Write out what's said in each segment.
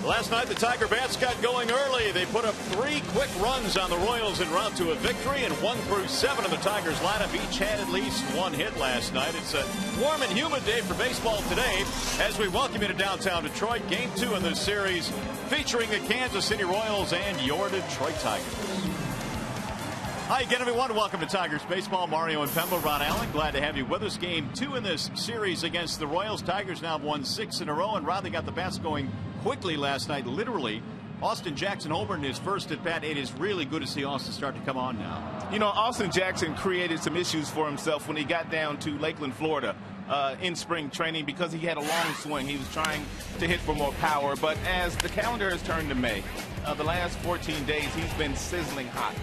Last night, the Tiger Bats got going early. They put up 3 quick runs on the Royals en route to a victory, and 1 through 7 of the Tigers lineup each had at least 1 hit last night. It's a warm and humid day for baseball today as we welcome you to downtown Detroit. Game 2 in this series featuring the Kansas City Royals and your Detroit Tigers. Hi again, everyone. Welcome to Tigers Baseball. Mario and Pemba, Ron Allen, glad to have you with us. Game 2 in this series against the Royals. Tigers now have won 6 in a row, and Ron, they got the bats going quickly last night, literally. Austin Jackson over in his first at bat. It is really good to see Austin start to come on now. You know, Austin Jackson created some issues for himself when he got down to Lakeland, Florida in spring training because he had a long swing. He was trying to hit for more power, but as the calendar has turned to May, the last 14 days, he's been sizzling hot.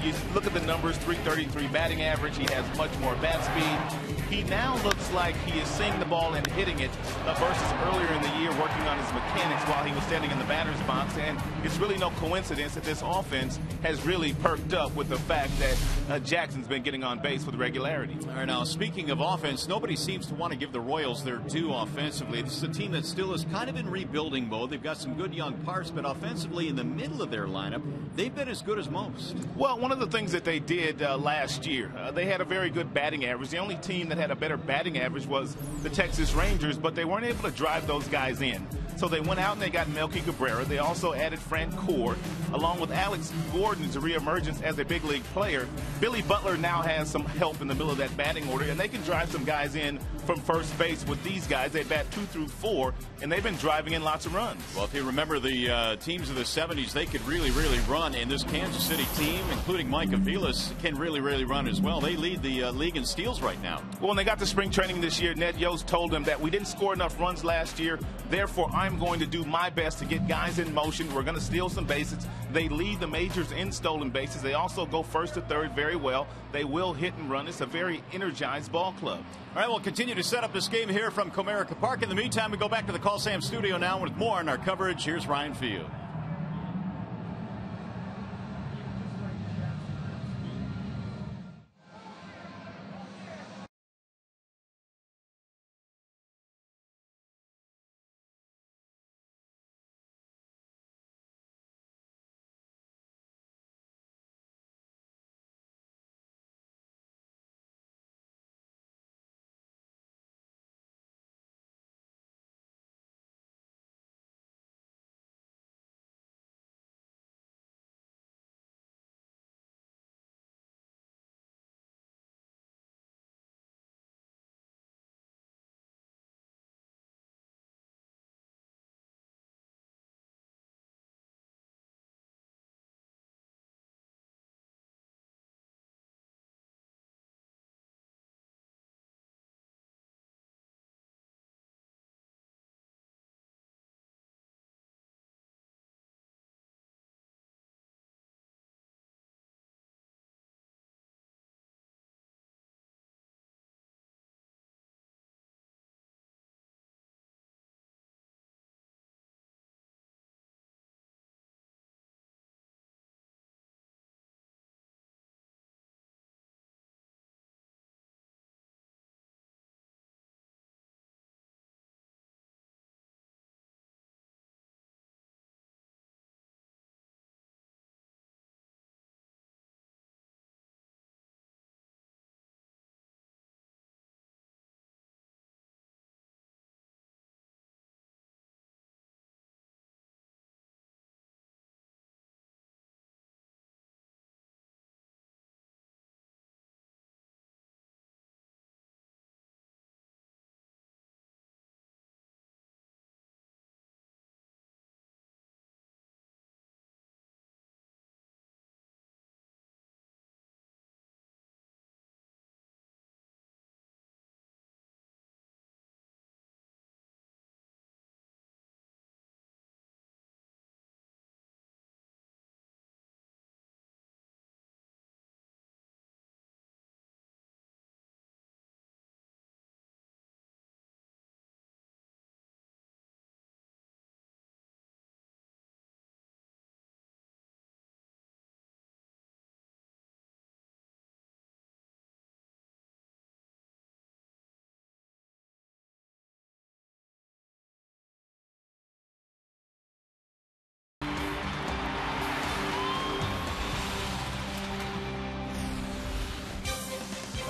You look at the numbers, .333 batting average. He has much more bat speed. He now looks like he is seeing the ball and hitting it versus earlier in the year working on his mechanics while he was standing in the batter's box. And it's really no coincidence that this offense has really perked up with the fact that Jackson's been getting on base with regularity. All right, now, speaking of offense, nobody seems to want to give the Royals their due offensively. This is a team that still is kind of in rebuilding mode. They've got some good young parts, but offensively in the middle of their lineup, they've been as good as most. Well, one of the things that they did last year, they had a very good batting average. The only team that had a better batting average was the Texas Rangers, but they weren't able to drive those guys in. So they went out and they got Melky Cabrera. They also added Frank Core, along with Alex Gordon's reemergence as a big league player. Billy Butler now has some help in the middle of that batting order, and they can drive some guys in from first base with these guys. They bat 2 through 4, and they've been driving in lots of runs. Well, if you remember the teams of the 70s, they could really run, and this Kansas City team, including Mike Aviles, can really run as well. They lead the league in steals right now. Well, when they got to spring training this year, Ned Yost told them that we didn't score enough runs last year, therefore I'm going to do my best to get guys in motion. We're going to steal some bases. They lead the majors in stolen bases. They also go first to third very well. They will hit and run. It's a very energized ball club. All right, we'll continue to set up this game here from Comerica Park. In the meantime, we go back to the Call Sam studio now with more on our coverage. Here's Ryan Field.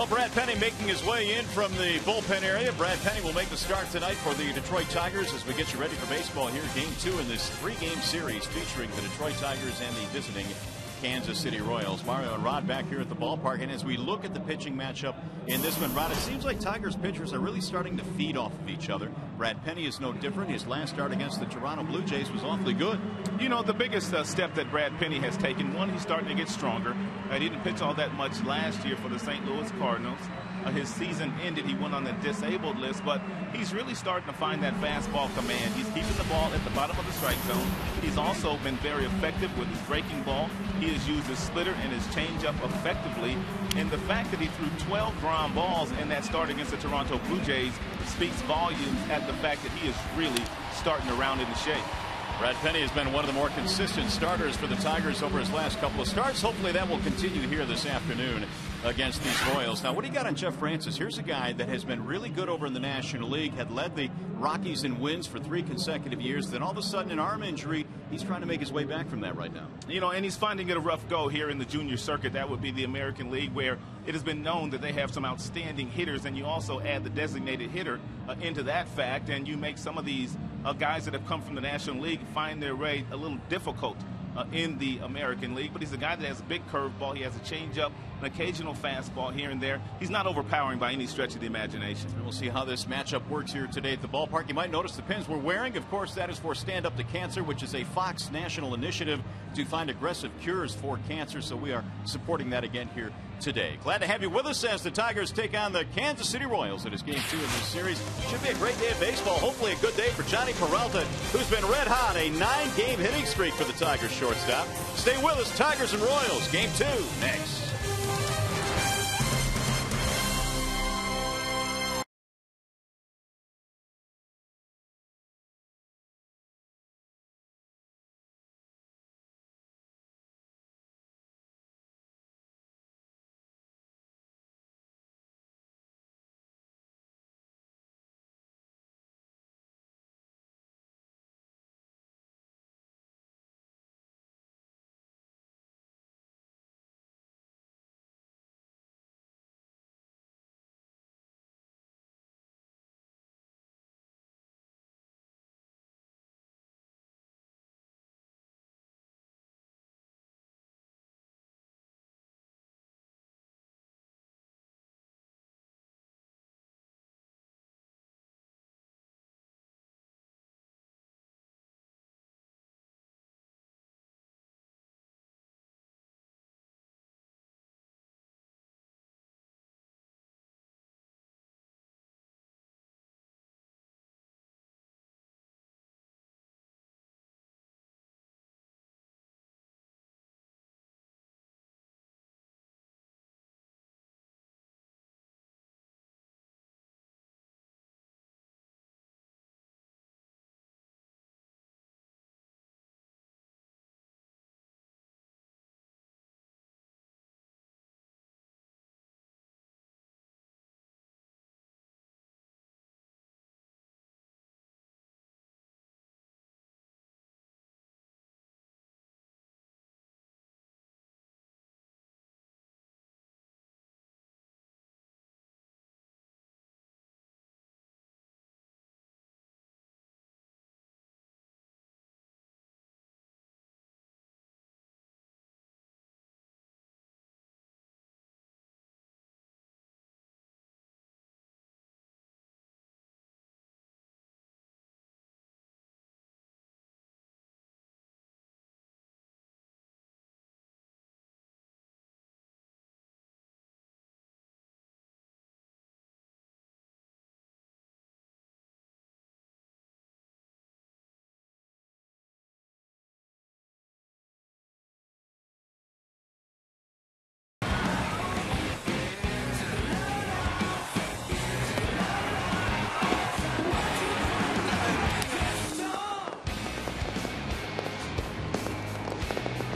Well, Brad Penny making his way in from the bullpen area. Brad Penny will make the start tonight for the Detroit Tigers as we get you ready for baseball here. Game 2 in this 3-game series featuring the Detroit Tigers and the visiting Kansas City Royals. Mario and Rod back here at the ballpark, and as we look at the pitching matchup in this one, Rod, it seems like Tigers pitchers are really starting to feed off of each other. Brad Penny is no different. His last start against the Toronto Blue Jays was awfully good. You know, the biggest step that Brad Penny has taken, one, he's starting to get stronger. He didn't pitch all that much last year for the St. Louis Cardinals. His season ended, he went on the disabled list, but he's really starting to find that fastball command. He's keeping the ball at the bottom of the strike zone. He's also been very effective with his breaking ball. He has used his splitter and his changeup effectively. And the fact that he threw 12 ground balls in that start against the Toronto Blue Jays speaks volumes at the fact that he is really starting to round into shape. Brad Penny has been one of the more consistent starters for the Tigers over his last couple of starts. Hopefully that will continue here this afternoon against these Royals. Now, what do you got on Jeff Francis? Here's a guy that has been really good over in the National League, had led the Rockies in wins for 3 consecutive years. Then all of a sudden, an arm injury, he's trying to make his way back from that right now. You know, and he's finding it a rough go here in the junior circuit. That would be the American League, where it has been known that they have some outstanding hitters, and you also add the designated hitter into that fact, and you make some of these guys that have come from the National League find their way a little difficult in the American League. But he's a guy that has a big curveball. He has a changeup, an occasional fastball here and there. He's not overpowering by any stretch of the imagination. And we'll see how this matchup works here today at the ballpark. You might notice the pins we're wearing. Of course, that is for Stand Up to Cancer, which is a Fox national initiative to find aggressive cures for cancer. So we are supporting that again here today. Glad to have you with us as the Tigers take on the Kansas City Royals. It is game 2 in this series. Should be a great day of baseball. Hopefully a good day for Johnny Peralta, who's been red hot. A 9-game hitting streak for the Tigers shortstop. Stay with us. Tigers and Royals. Game 2 next.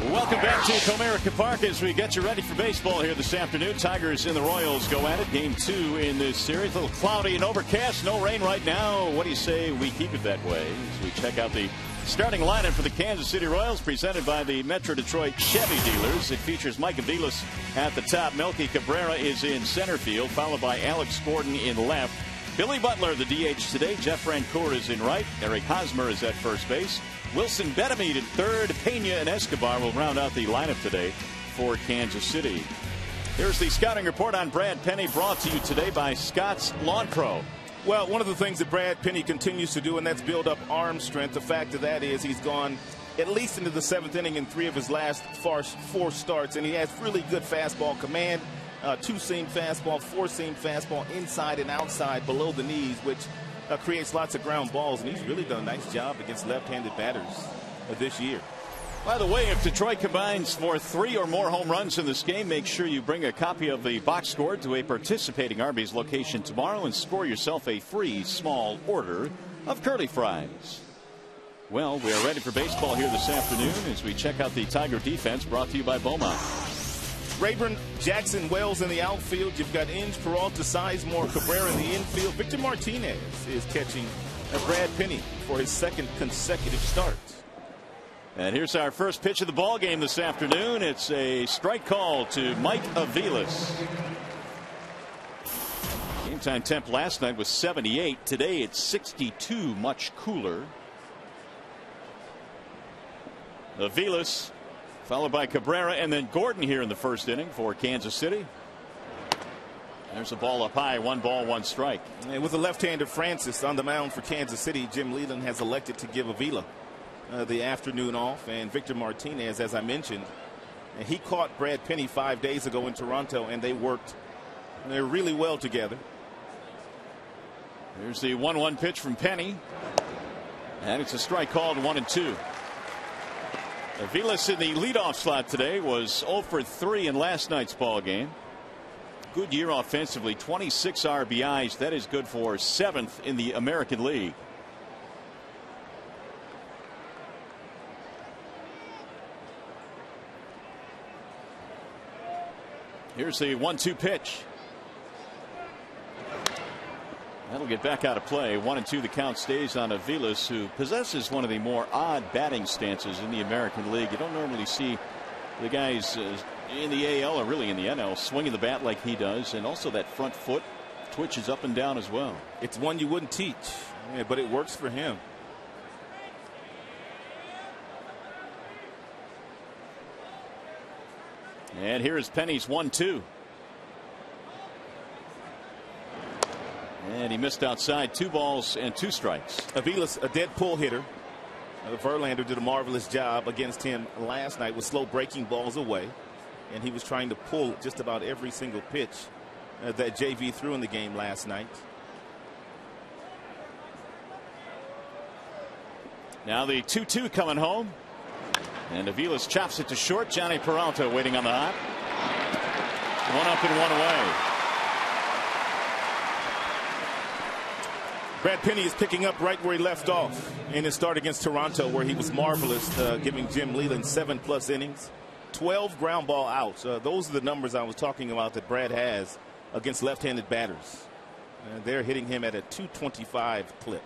Welcome back to Comerica Park as we get you ready for baseball here this afternoon. Tigers and the Royals go at it. Game 2 in this series. A little cloudy and overcast. No rain right now. What do you say we keep it that way as we check out the Starting lineup for the Kansas City Royals, presented by the Metro Detroit Chevy dealers. It features Mike Aviles at the top. Melky Cabrera is in center field, followed by Alex Gordon in left. Billy Butler, the DH today. Jeff Francoeur is in right. Eric Hosmer is at first base. Wilson Betemit at third. Pena and Escobar will round out the lineup today for Kansas City. Here's the scouting report on Brad Penny, brought to you today by Scott's Lawn Pro. Well, one of the things that Brad Penny continues to do, and that's build up arm strength. The fact of that is he's gone at least into the 7th inning in 3 of his last 4 starts, and he has really good fastball command. 2-seam fastball, 4-seam fastball, inside and outside below the knees, which creates lots of ground balls, and he's really done a nice job against left-handed batters this year. By the way, if Detroit combines for 3 or more home runs in this game, make sure you bring a copy of the box score to a participating Arby's location tomorrow and score yourself a free small order of curly fries. Well, we are ready for baseball here this afternoon as we check out the Tiger defense, brought to you by Beaumont. Rayburn, Jackson, Wells in the outfield. You've got Inge, Peralta, Sizemore, Cabrera in the infield. Victor Martinez is catching Brad Penny for his 2nd consecutive start. And here's our first pitch of the ball game this afternoon. It's a strike call to Mike Aviles. Game time temp last night was 78. Today it's 62, much cooler. Aviles, followed by Cabrera, and then Gordon here in the first inning for Kansas City. There's a ball up high, 1 ball, 1 strike. And with the left-hander Francis on the mound for Kansas City, Jim Leyland has elected to give Avila the afternoon off, and Victor Martinez, as I mentioned, and he caught Brad Penny 5 days ago in Toronto, and they worked really well together. Here's the 1-1 pitch from Penny, and it's a strike called 1-2. Aviles in the leadoff slot today was 0 for 3 in last night's ball game. Good year offensively, 26 RBIs. That is good for 7th in the American League. Here's the 1-2 pitch. That'll get back out of play. 1-2. The count stays on Aviles, who possesses one of the more odd batting stances in the American League. You don't normally see the guys in the AL or really in the NL swinging the bat like he does, and also that front foot twitches up and down as well. It's one you wouldn't teach, but it works for him. And here is Penny's 1-2. And he missed outside. 2 balls and 2 strikes. Aviles, a dead pull hitter. Verlander did a marvelous job against him last night with slow breaking balls away, and he was trying to pull just about every single pitch that JV threw in the game last night. Now the 2-2 coming home, and Aviles chops it to short. Johnny Peralta waiting on the hop. 1 up and 1 away. Brad Penny is picking up right where he left off in his start against Toronto, where he was marvelous, giving Jim Leyland 7+ innings, 12 ground ball outs. Those are the numbers I was talking about that Brad has against left-handed batters. They're hitting him at a 225 clip.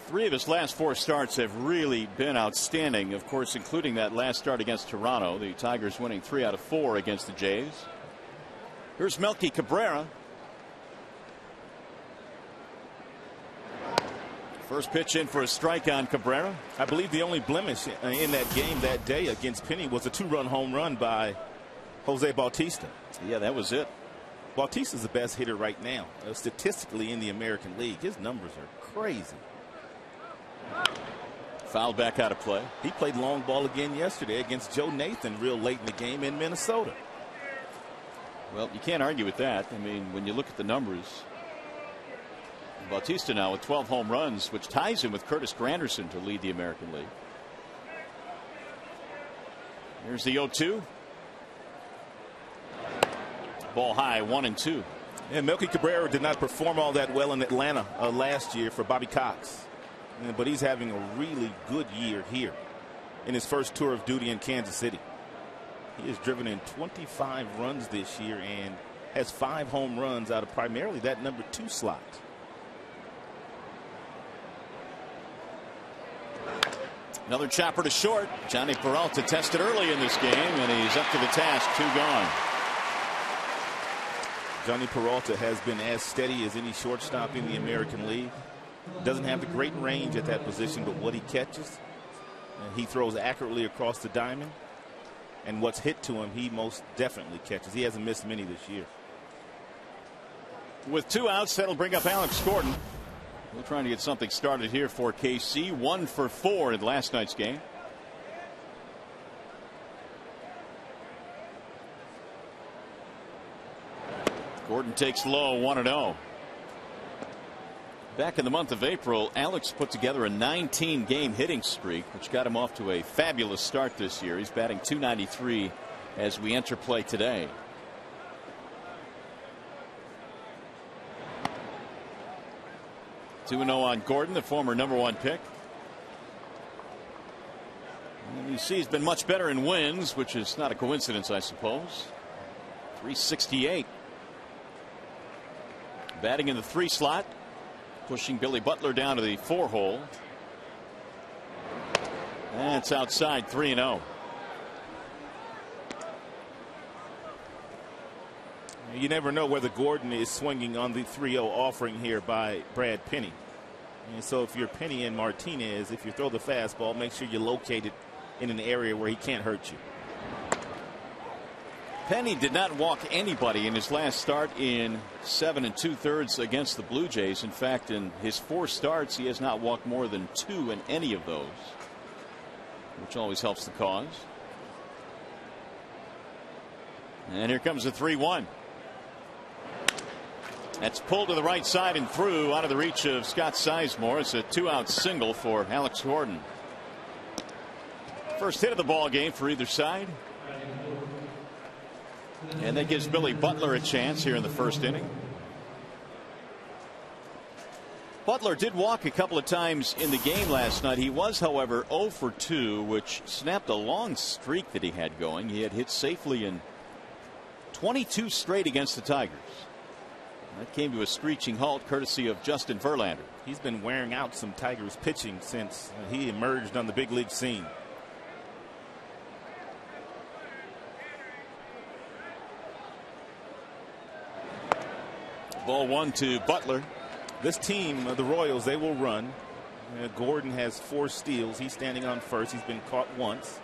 3 of his last 4 starts have really been outstanding, of course, including that last start against Toronto. The Tigers winning 3 out of 4 against the Jays. Here's Melky Cabrera. First pitch in for a strike on Cabrera. I believe the only blemish in that game that day against Penny was a 2-run home run by Jose Bautista. Yeah, that was it. Bautista's the best hitter right now, statistically, in the American League. His numbers are crazy. Fouled back out of play. He played long ball again yesterday against Joe Nathan real late in the game in Minnesota. Well, you can't argue with that. I mean, when you look at the numbers, Bautista now with 12 home runs, which ties him with Curtis Granderson to lead the American League. Here's the 0-2. Ball high, 1-2. And Melky Cabrera did not perform all that well in Atlanta last year for Bobby Cox. But he's having a really good year here in his first tour of duty in Kansas City. He has driven in 25 runs this year and has 5 home runs out of primarily that number 2 slot. Another chopper to short. Johnny Peralta tested early in this game, and he's up to the task. 2 gone. Johnny Peralta has been as steady as any shortstop in the American League. Doesn't have the great range at that position, but what he catches, he throws accurately across the diamond. And what's hit to him, he most definitely catches. He hasn't missed many this year. With 2 outs, that'll bring up Alex Gordon. We're trying to get something started here for KC. 1 for 4 in last night's game. Gordon takes low, 1-0. Back in the month of April, Alex put together a 19-game hitting streak, which got him off to a fabulous start this year. He's batting .293 as we enter play today. Two 2-0 on Gordon, the former #1 pick. And you see he's been much better in wins, which is not a coincidence, I suppose. 368. Batting in the 3 slot, pushing Billy Butler down to the 4 hole. That's outside, 3-0. You never know whether Gordon is swinging on the 3-0 offering here by Brad Penny. And so if you're Penny and Martinez, if you throw the fastball, make sure you locate it in an area where he can't hurt you. Penny did not walk anybody in his last start in 7 2/3 against the Blue Jays. In fact, in his 4 starts, he has not walked more than 2 in any of those, which always helps the cause. And here comes the 3-1. That's pulled to the right side and through, out of the reach of Scott Sizemore. It's a 2-out single for Alex Gordon. First hit of the ball game for either side. And that gives Billy Butler a chance here in the first inning. Butler did walk a couple of times in the game last night. He was, however, 0 for 2, which snapped a long streak that he had going. He had hit safely in 22 straight against the Tigers. That came to a screeching halt courtesy of Justin Verlander. He's been wearing out some Tigers pitching since he emerged on the big league scene. Ball 1 to Butler. This team, the Royals, they will run. Gordon has 4 steals. He's standing on first. He's been caught once.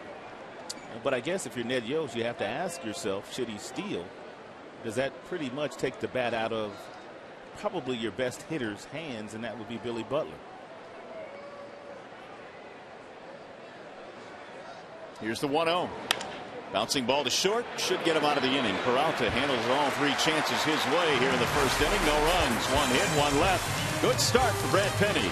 But I guess if you're Ned Yost, you have to ask yourself, should he steal? Does that pretty much take the bat out of probably your best hitter's hands, and that would be Billy Butler. Here's the 1-0. Bouncing ball to short, should get him out of the inning. Peralta handles all 3 chances his way here in the first inning. No runs, 1 hit, 1 left. Good start for Brad Penny.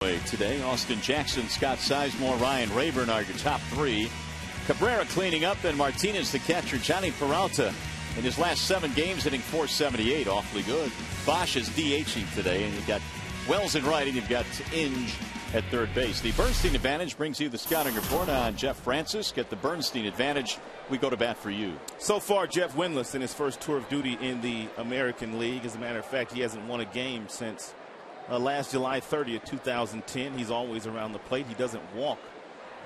Today, Austin Jackson, Scott Sizemore, Ryan Rayburn are your top three. Cabrera cleaning up, and Martinez the catcher. Johnny Peralta in his last 7 games hitting .478, awfully good. Bosch is DHing today, and you've got Wells in right, and you've got Inge at third base. The Bernstein advantage brings you the scouting report on Jeff Francis. Get the Bernstein advantage. We go to bat for you. So far, Jeff winless in his first tour of duty in the American League. As a matter of fact, he hasn't won a game since last July 30th, 2010. He's always around the plate. He doesn't walk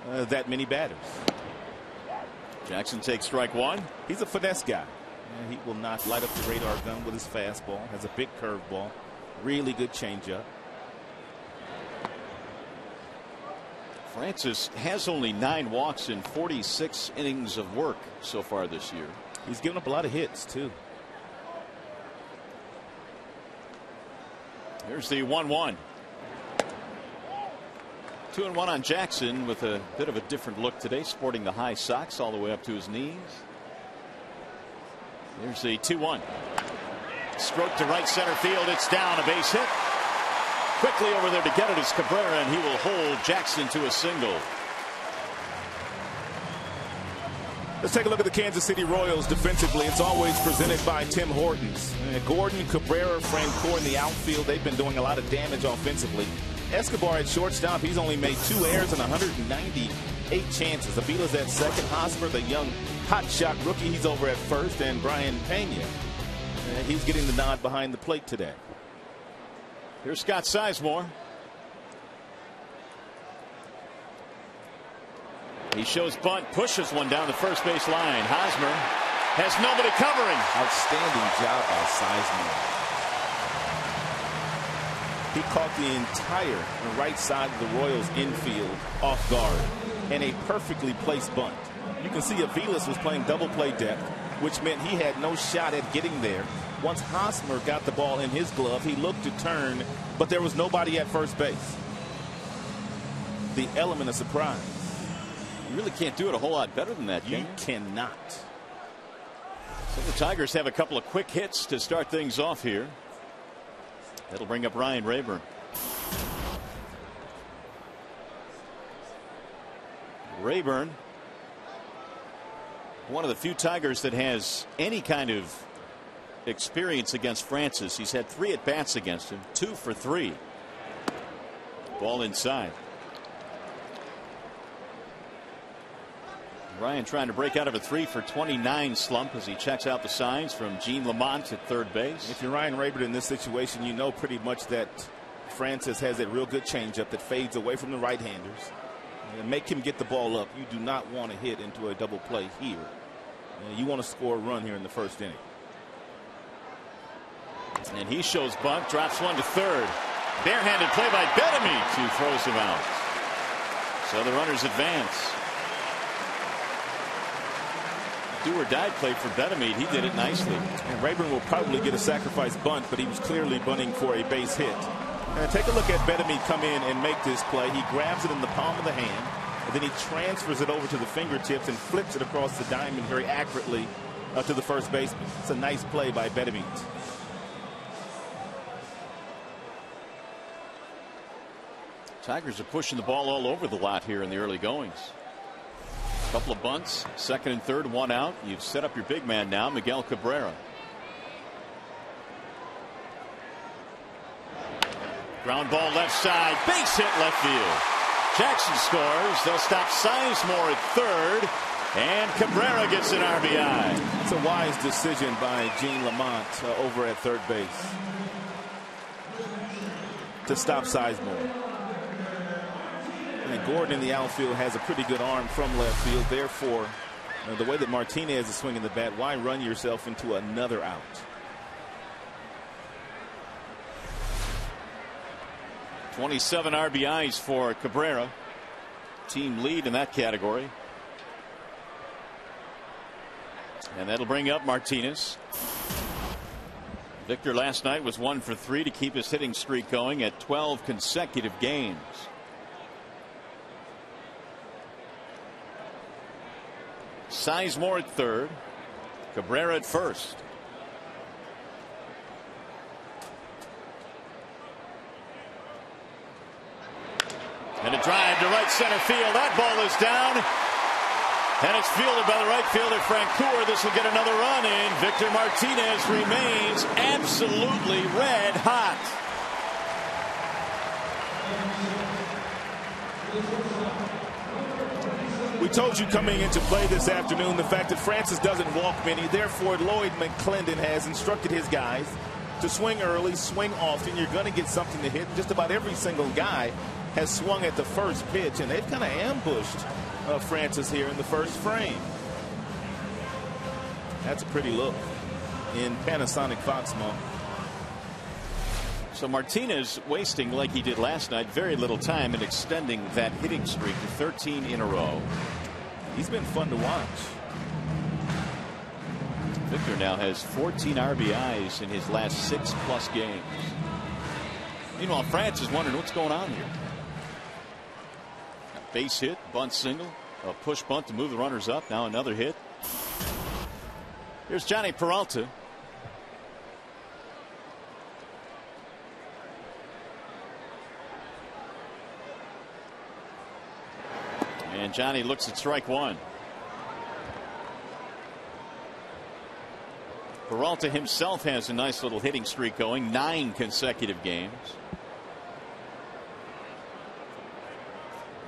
that many batters. Jackson takes strike one. He's a finesse guy. He will not light up the radar gun with his fastball. Has a big curveball. Really good changeup. Francis has only 9 walks in 46 innings of work so far this year. He's given up a lot of hits, too. Here's the 1-1. 2-1 on Jackson with a bit of a different look today, sporting the high socks all the way up to his knees. Here's the 2-1. Stroke to right center field. It's down, a base hit. Quickly over there to get it is Cabrera, and he will hold Jackson to a single. Let's take a look at the Kansas City Royals defensively. It's always presented by Tim Hortons. Gordon, Cabrera, Francoeur in the outfield. They've been doing a lot of damage offensively. Escobar at shortstop. He's only made 2 errors and 198 chances. Avila's at second. Hosmer, the young hotshot rookie, he's over at first. And Brian Pena, he's getting the nod behind the plate today. Here's Scott Sizemore. He shows bunt, pushes one down the first base line. Hosmer has nobody covering. Outstanding job by Sizemore. He caught the entire right side of the Royals infield off guard, and a perfectly placed bunt. You can see Aviles was playing double play depth, which meant he had no shot at getting there. Once Hosmer got the ball in his glove, he looked to turn, but there was nobody at first base. The element of surprise. You really can't do it a whole lot better than that. You cannot. So the Tigers have a couple of quick hits to start things off here. That'll bring up Ryan Rayburn. Rayburn, one of the few Tigers that has any kind of experience against Francis. He's had 3 at-bats against him, 2 for 3. Ball inside. Ryan trying to break out of a 3 for 29 slump as he checks out the signs from Gene Lamont at third base. If you're Ryan Rayburn in this situation, you know pretty much that Francis has that real good changeup that fades away from the right-handers. And make him get the ball up. You do not want to hit into a double play here. You want to score a run here in the first inning. And he shows bunt, drops one to third. Barehanded play by Betemit, who throws him out. So the runners advance. Do or die play for Betemit. He did it nicely. And Rayburn will probably get a sacrifice bunt, but he was clearly bunting for a base hit. And take a look at Betemit come in and make this play. He grabs it in the palm of the hand, and then he transfers it over to the fingertips and flips it across the diamond very accurately to the first baseman. It's a nice play by Betemit. Tigers are pushing the ball all over the lot here in the early goings. A couple of bunts, second and third, 1 out. You've set up your big man now, Miguel Cabrera. Ground ball left side, base hit left field. Jackson scores. They'll stop Sizemore at third, and Cabrera gets an RBI. It's a wise decision by Gene Lamont over at third base to stop Sizemore. And Gordon in the outfield has a pretty good arm from left field. Therefore, the way that Martinez is swinging the bat, why run yourself into another out? .27 RBIs for Cabrera. Team lead in that category. And that'll bring up Martinez. Victor last night was 1 for 3 to keep his hitting streak going at 12 consecutive games. Sizemore at third, Cabrera at first. And a drive to right center field. That ball is down. And it's fielded by the right fielder, Francoeur. This will get another run in. Victor Martinez remains absolutely red hot. We told you coming into play this afternoon the fact that Francis doesn't walk many. Therefore, Lloyd McClendon has instructed his guys to swing early, swing often. You're going to get something to hit. Just about every single guy has swung at the first pitch, and they've kind of ambushed Francis here in the first frame. That's a pretty look in Panasonic Foxmont. So Martinez wasting, like he did last night, very little time in extending that hitting streak to 13 in a row. He's been fun to watch. Victor now has 14 RBIs in his last 6+ games. Meanwhile, France is wondering what's going on here. Base hit, bunt single, a push bunt to move the runners up. Now another hit. Here's Johnny Peralta. And Johnny looks at strike one. Peralta himself has a nice little hitting streak going, 9 consecutive games.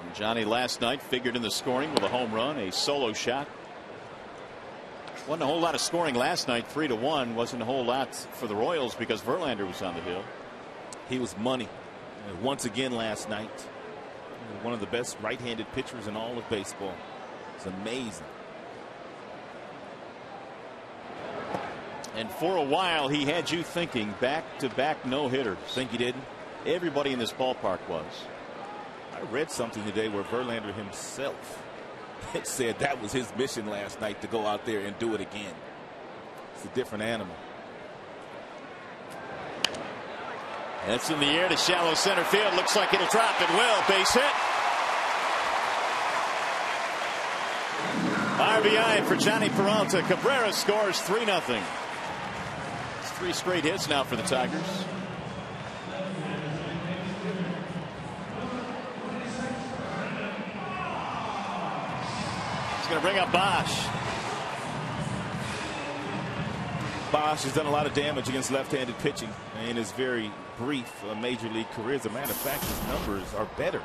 And Johnny last night figured in the scoring with a home run, a solo shot. Wasn't a whole lot of scoring last night. 3-1 wasn't a whole lot for the Royals because Verlander was on the hill. He was money once again last night. One of the best right-handed pitchers in all of baseball. It's amazing. And for a while he had you thinking back-to-back no-hitters. Think he didn't? Everybody in this ballpark was. I read something today where Verlander himself said that was his mission last night, to go out there and do it again. It's a different animal. That's in the air to shallow center field. Looks like it'll drop. It will. Base hit. RBI for Johnny Peralta. Cabrera scores 3-0. It's 3 straight hits now for the Tigers. He's going to bring up Bosch. Bosch has done a lot of damage against left-handed pitching in his very brief major league career. As a matter of fact, his numbers are better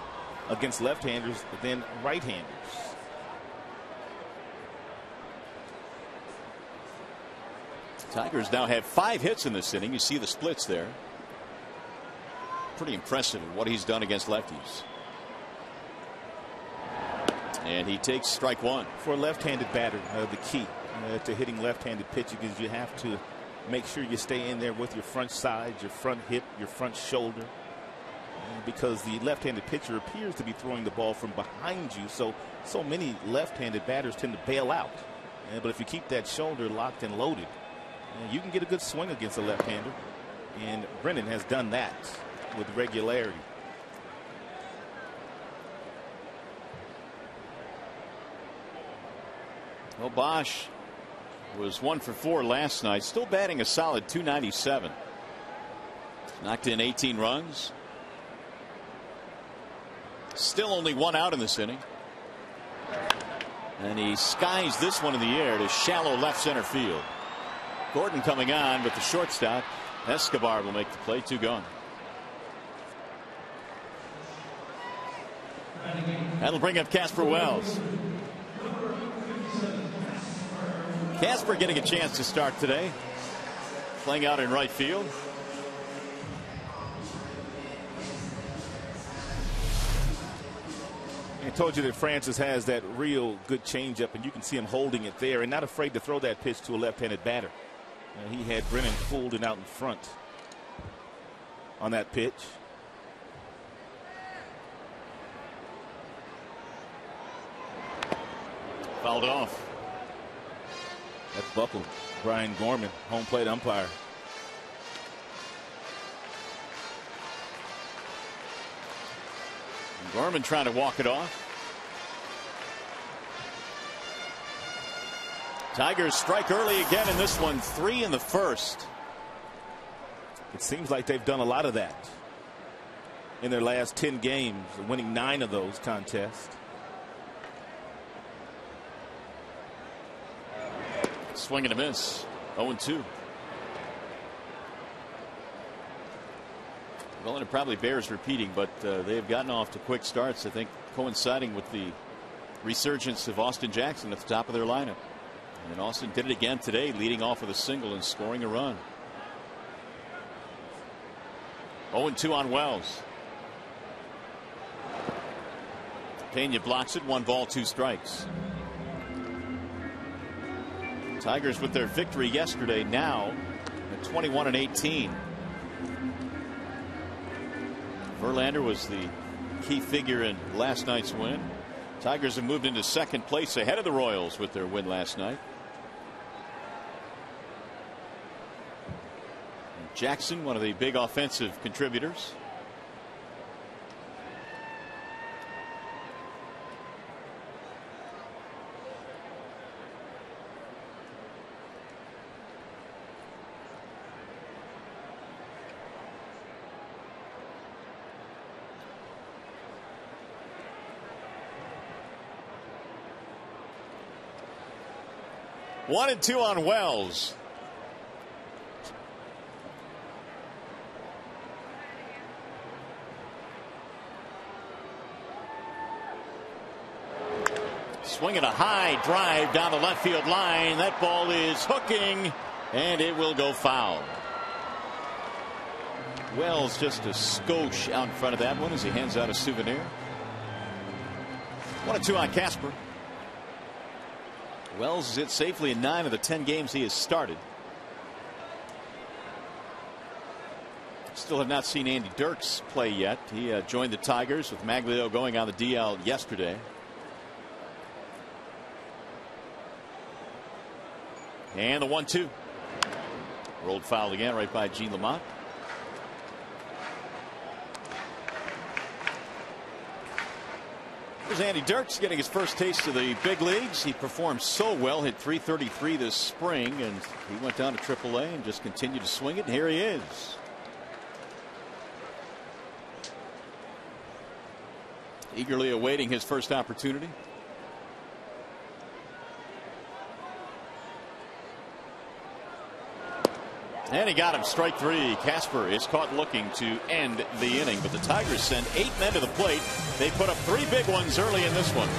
against left-handers than right-handers. Tigers now have 5 hits in this inning. You see the splits there. Pretty impressive what he's done against lefties. And he takes strike one. For a left-handed batter, the key to hitting left-handed pitching is you have to make sure you stay in there with your front side, your front hip, your front shoulder, because the left-handed pitcher appears to be throwing the ball from behind you. So many left-handed batters tend to bail out. But if you keep that shoulder locked and loaded, you can get a good swing against a left-hander. And Brennan has done that with regularity. Well, Bosch was 1 for 4 last night, still batting a solid .297. Knocked in 18 runs. Still only 1 out in this inning. And he skies this one in the air to shallow left center field. Gordon coming on, but the shortstop Escobar will make the play. 2 gone. That'll bring up Casper Wells. Casper getting a chance to start today, playing out in right field. I told you that Francis has that real good changeup, and you can see him holding it there and not afraid to throw that pitch to a left-handed batter. He had Brennan pulled and out in front on that pitch. Fouled off. That's buckled. Brian Gorman, home plate umpire. Gorman trying to walk it off. Tigers strike early again in this one. 3 in the first. It seems like they've done a lot of that. in their last 10 games, winning 9 of those contests. Swing and a miss. 0-2. Well, and it probably bears repeating, but they have gotten off to quick starts, I think, coinciding with the resurgence of Austin Jackson at the top of their lineup. And Austin did it again today, leading off with a single and scoring a run. 0-2 on Wells. Pena blocks it. 1 ball, 2 strikes. Tigers with their victory yesterday now at 21-18. Verlander was the key figure in last night's win. Tigers have moved into second place ahead of the Royals with their win last night. And Jackson, one of the big offensive contributors. One and 2 on Wells. Swinging a high drive down the left field line. That ball is hooking, and it will go foul. Wells just a skosh out in front of that one as he hands out a souvenir. 1 and 2 on Casper. Wells is hit safely in 9 of the 10 games he has started. Still have not seen Andy Dirks play yet. He joined the Tigers with Maglio going on the DL yesterday. And the 1-2. Rolled foul again right by Gene Lamont. Here's Andy Dirks getting his first taste of the big leagues. He performed so well, hit .333 this spring, and he went down to AAA and just continued to swing it. And here he is. Eagerly awaiting his first opportunity. And he got him. Strike 3. Casper is caught looking to end the inning, but the Tigers send 8 men to the plate. They put up 3 big ones early in this one.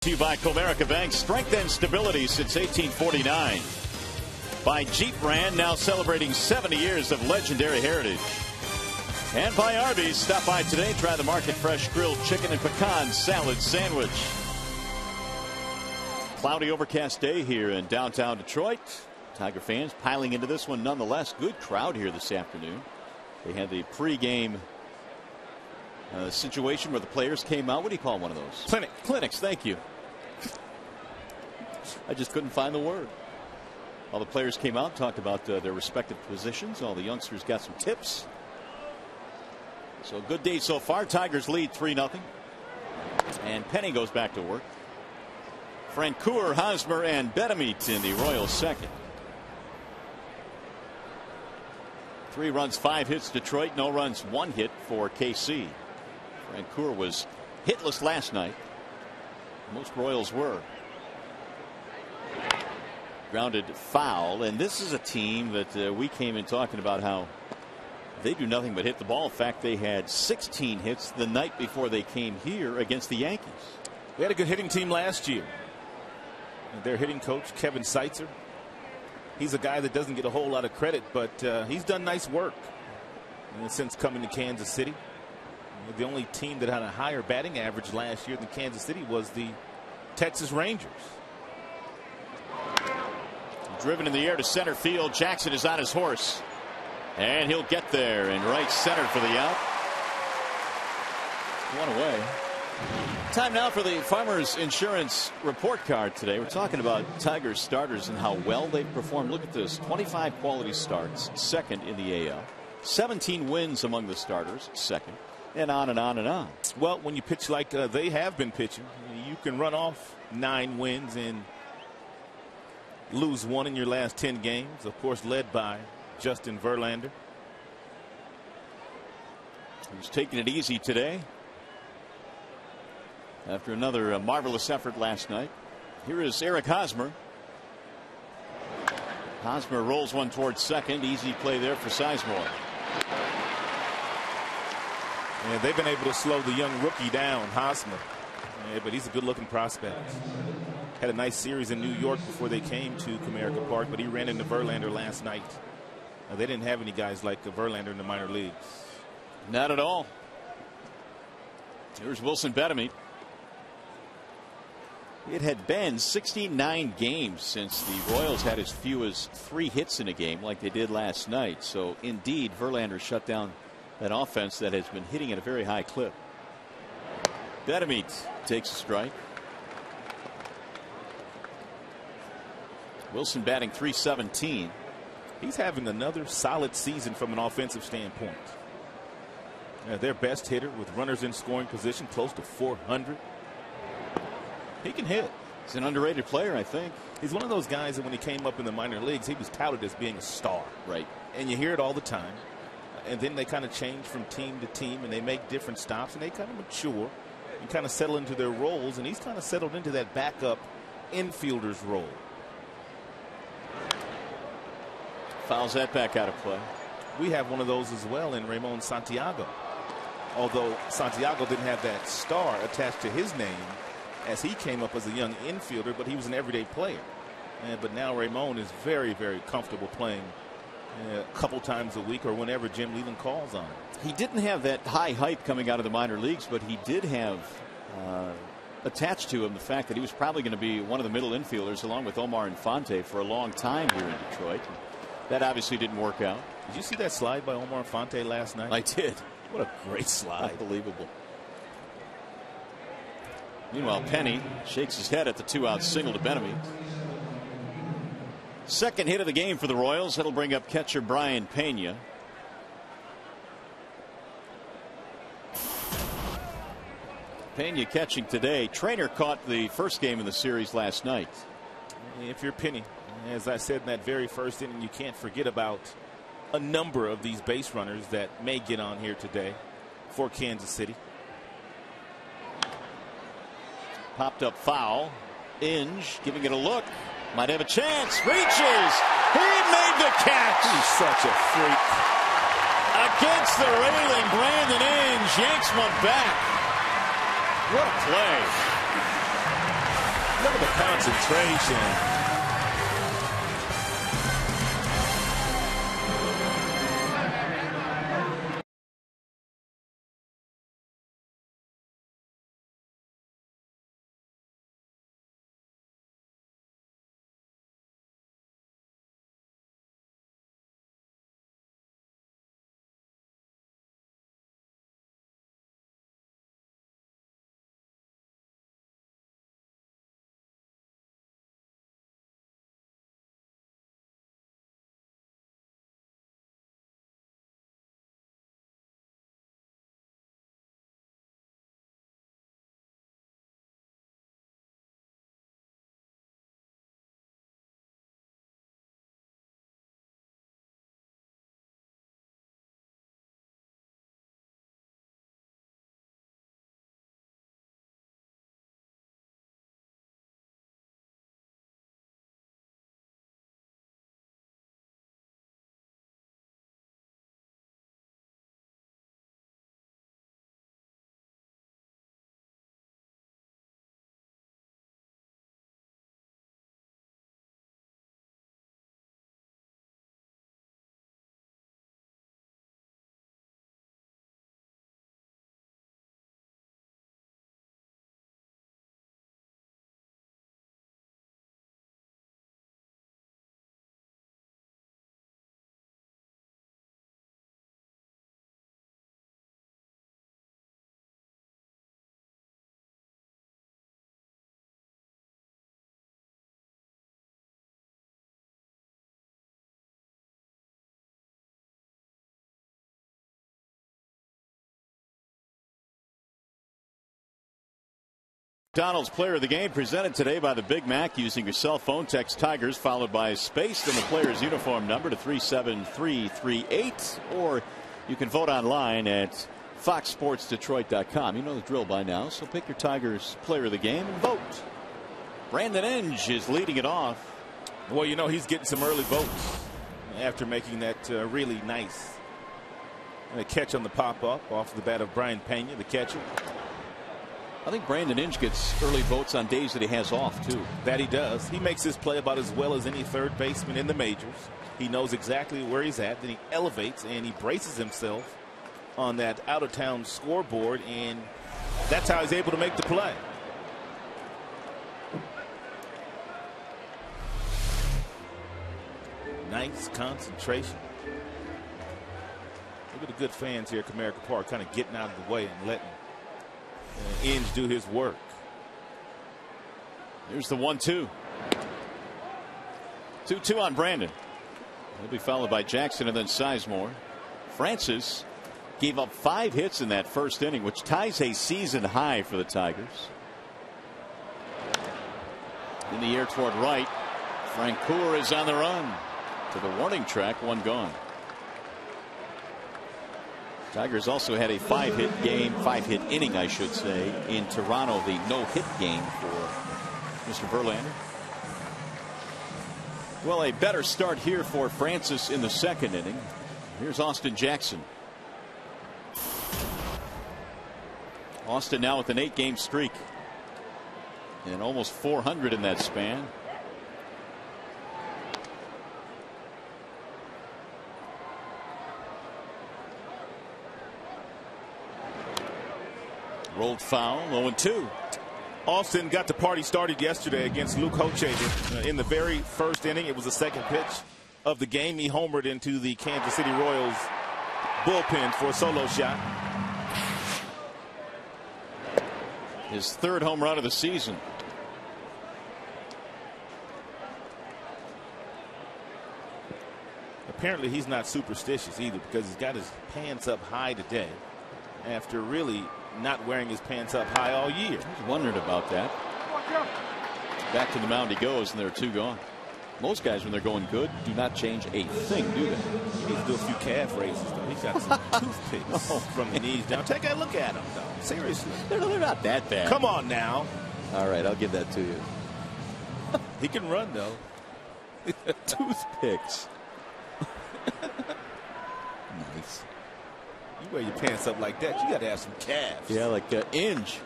To you by Comerica Bank. Strength and stability since 1849. By Jeep brand, now celebrating 70 years of legendary heritage. And by Arby's. Stop by today. Try the market fresh grilled chicken and pecan salad sandwich. Cloudy overcast day here in downtown Detroit. Tiger fans piling into this one nonetheless. Good crowd here this afternoon. They had the pregame situation where the players came out. What do you call one of those? Clinics. Thank you. I just couldn't find the word. All the players came out, talked about their respective positions. All the youngsters got some tips. So good day so far. Tigers lead 3-0. And Penny goes back to work. Francoeur, Hosmer, and Betemeet in the Royals second. 3 runs, 5 hits Detroit. No runs, 1 hit for KC. Francoeur was hitless last night. Most Royals were. Grounded foul. And this is a team that we came in talking about how they do nothing but hit the ball. In fact, they had 16 hits the night before they came here against the Yankees. They had a good hitting team last year. Their hitting coach, Kevin Seitzer, he's a guy that doesn't get a whole lot of credit, but he's done nice work since coming to Kansas City. The only team that had a higher batting average last year than Kansas City was the Texas Rangers. Driven in the air to center field. Jackson is on his horse. And he'll get there in right center for the out. 1 away. Time now for the Farmers Insurance report card today. We're talking about Tigers starters and how well they've performed. Look at this. 25 quality starts, second in the AL. 17 wins among the starters, second. And on and on and on. Well, when you pitch like they have been pitching, you can run off 9 wins and lose 1 in your last 10 games. Of course, led by Justin Verlander. He's taking it easy today after another marvelous effort last night. Here is Eric Hosmer. Hosmer rolls one towards second. Easy play there for Sizemore. And they've been able to slow the young rookie down, Hosmer. Yeah, but he's a good-looking prospect. Had a nice series in New York before they came to Comerica Park, but he ran into Verlander last night. They didn't have any guys like Verlander in the minor leagues. Not at all. Here's Wilson Betemeet. It had been 69 games since the Royals had as few as 3 hits in a game like they did last night. So indeed, Verlander shut down that offense that has been hitting at a very high clip. Betemeet takes a strike. Wilson batting .317. He's having another solid season from an offensive standpoint. Their best hitter with runners in scoring position, close to 400. He can hit. He's an underrated player, I think. He's one of those guys that when he came up in the minor leagues, he was touted as being a star. Right. And you hear it all the time. And then they kind of change from team to team, and they make different stops, and they kind of mature and kind of settle into their roles. And he's kind of settled into that backup infielder's role. Fouls that back out of play. We have one of those as well in Ramon Santiago. Although Santiago didn't have that star attached to his name as he came up as a young infielder, but he was an everyday player. But now Ramon is very, very comfortable playing a couple times a week or whenever Jim Leland calls on him. He didn't have that high hype coming out of the minor leagues, but he did have attached to him the fact that he was probably going to be one of the middle infielders along with Omar Infante for a long time here in Detroit. That obviously didn't work out. Did you see that slide by Omar Infante last night? I did. What a great slide. Unbelievable. Meanwhile, Penny shakes his head at the 2-out single to Betemeet. Second hit of the game for the Royals. That'll bring up catcher Brian Pena. Pena catching today. Trainer caught the first game in the series last night. If you're Penny, as I said in that very first inning, you can't forget about a number of these base runners that may get on here today for Kansas City. Popped up foul. Inge giving it a look. Might have a chance. Reaches. He made the catch. He's such a freak. Against the railing, Brandon Inge yanks one back. What a play. Look at the concentration. McDonald's Player of the Game presented today by the Big Mac. Using your cell phone, text Tigers followed by a space in the player's uniform number to 37338, or you can vote online at foxsportsdetroit.com. You know the drill by now, so pick your Tigers Player of the Game and vote. Brandon Inge is leading it off. Well, you know, he's getting some early votes after making that really nice catch on the pop-up off the bat of Brian Pena, the catcher. I think Brandon Inge gets early votes on days that he has off, too. That he does. He makes his play about as well as any third baseman in the majors. He knows exactly where he's at. Then he elevates and he braces himself on that out-of-town scoreboard, and that's how he's able to make the play. Nice concentration. Look at the good fans here at Comerica Park kind of getting out of the way and letting Inge do his work. Here's the 1-2. 2-2 on Brandon. He'll be followed by Jackson and then Sizemore. Francis gave up 5 hits in that first inning, which ties a season high for the Tigers. In the air toward right. Francoeur is on the run to the warning track. 1 gone. Tigers also had a 5-hit game, 5-hit inning, I should say, in Toronto, the no-hit game for Mr. Verlander. Well, a better start here for Francis in the second inning. Here's Austin Jackson. Austin now with an 8-game streak and almost 400 in that span. Rolled foul, 0-2. Austin got the party started yesterday against Luke Hochevar. In the very first inning, it was the second pitch of the game. He homered into the Kansas City Royals bullpen for a solo shot. His 3rd home run of the season. Apparently he's not superstitious either, because he's got his pants up high today after really not wearing his pants up high all year. I was wondering about that. Back to the mound he goes, and there are 2 gone. Most guys, when they're going good, do not change a thing, do they? He needs to do a few calf raises, though. He's got some toothpicks from the knees down. Take a look at him, though. Seriously. They're not that bad. Come on now. All right, I'll give that to you. He can run, though. Toothpicks. Nice. You wear your pants up like that, you got to have some calves. Yeah, like Inge.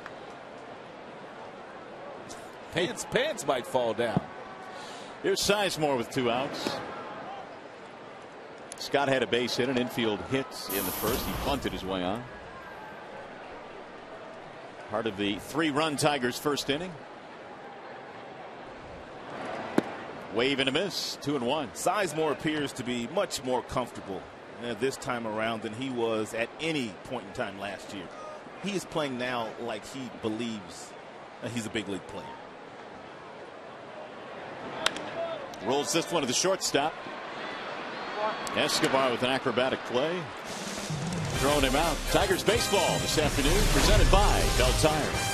Pants might fall down. Here's Sizemore with 2 outs. Scott had a base hit, an infield hit in the first. He punted his way on. Part of the 3-run Tigers first inning. Wave and a miss. 2-1. Sizemore appears to be much more comfortable this time around than he was at any point in time last year. He is playing now like he believes he's a big league player. Rolls this one to the shortstop. Escobar with an acrobatic play. Throwing him out. Tigers baseball this afternoon presented by Bell Tire.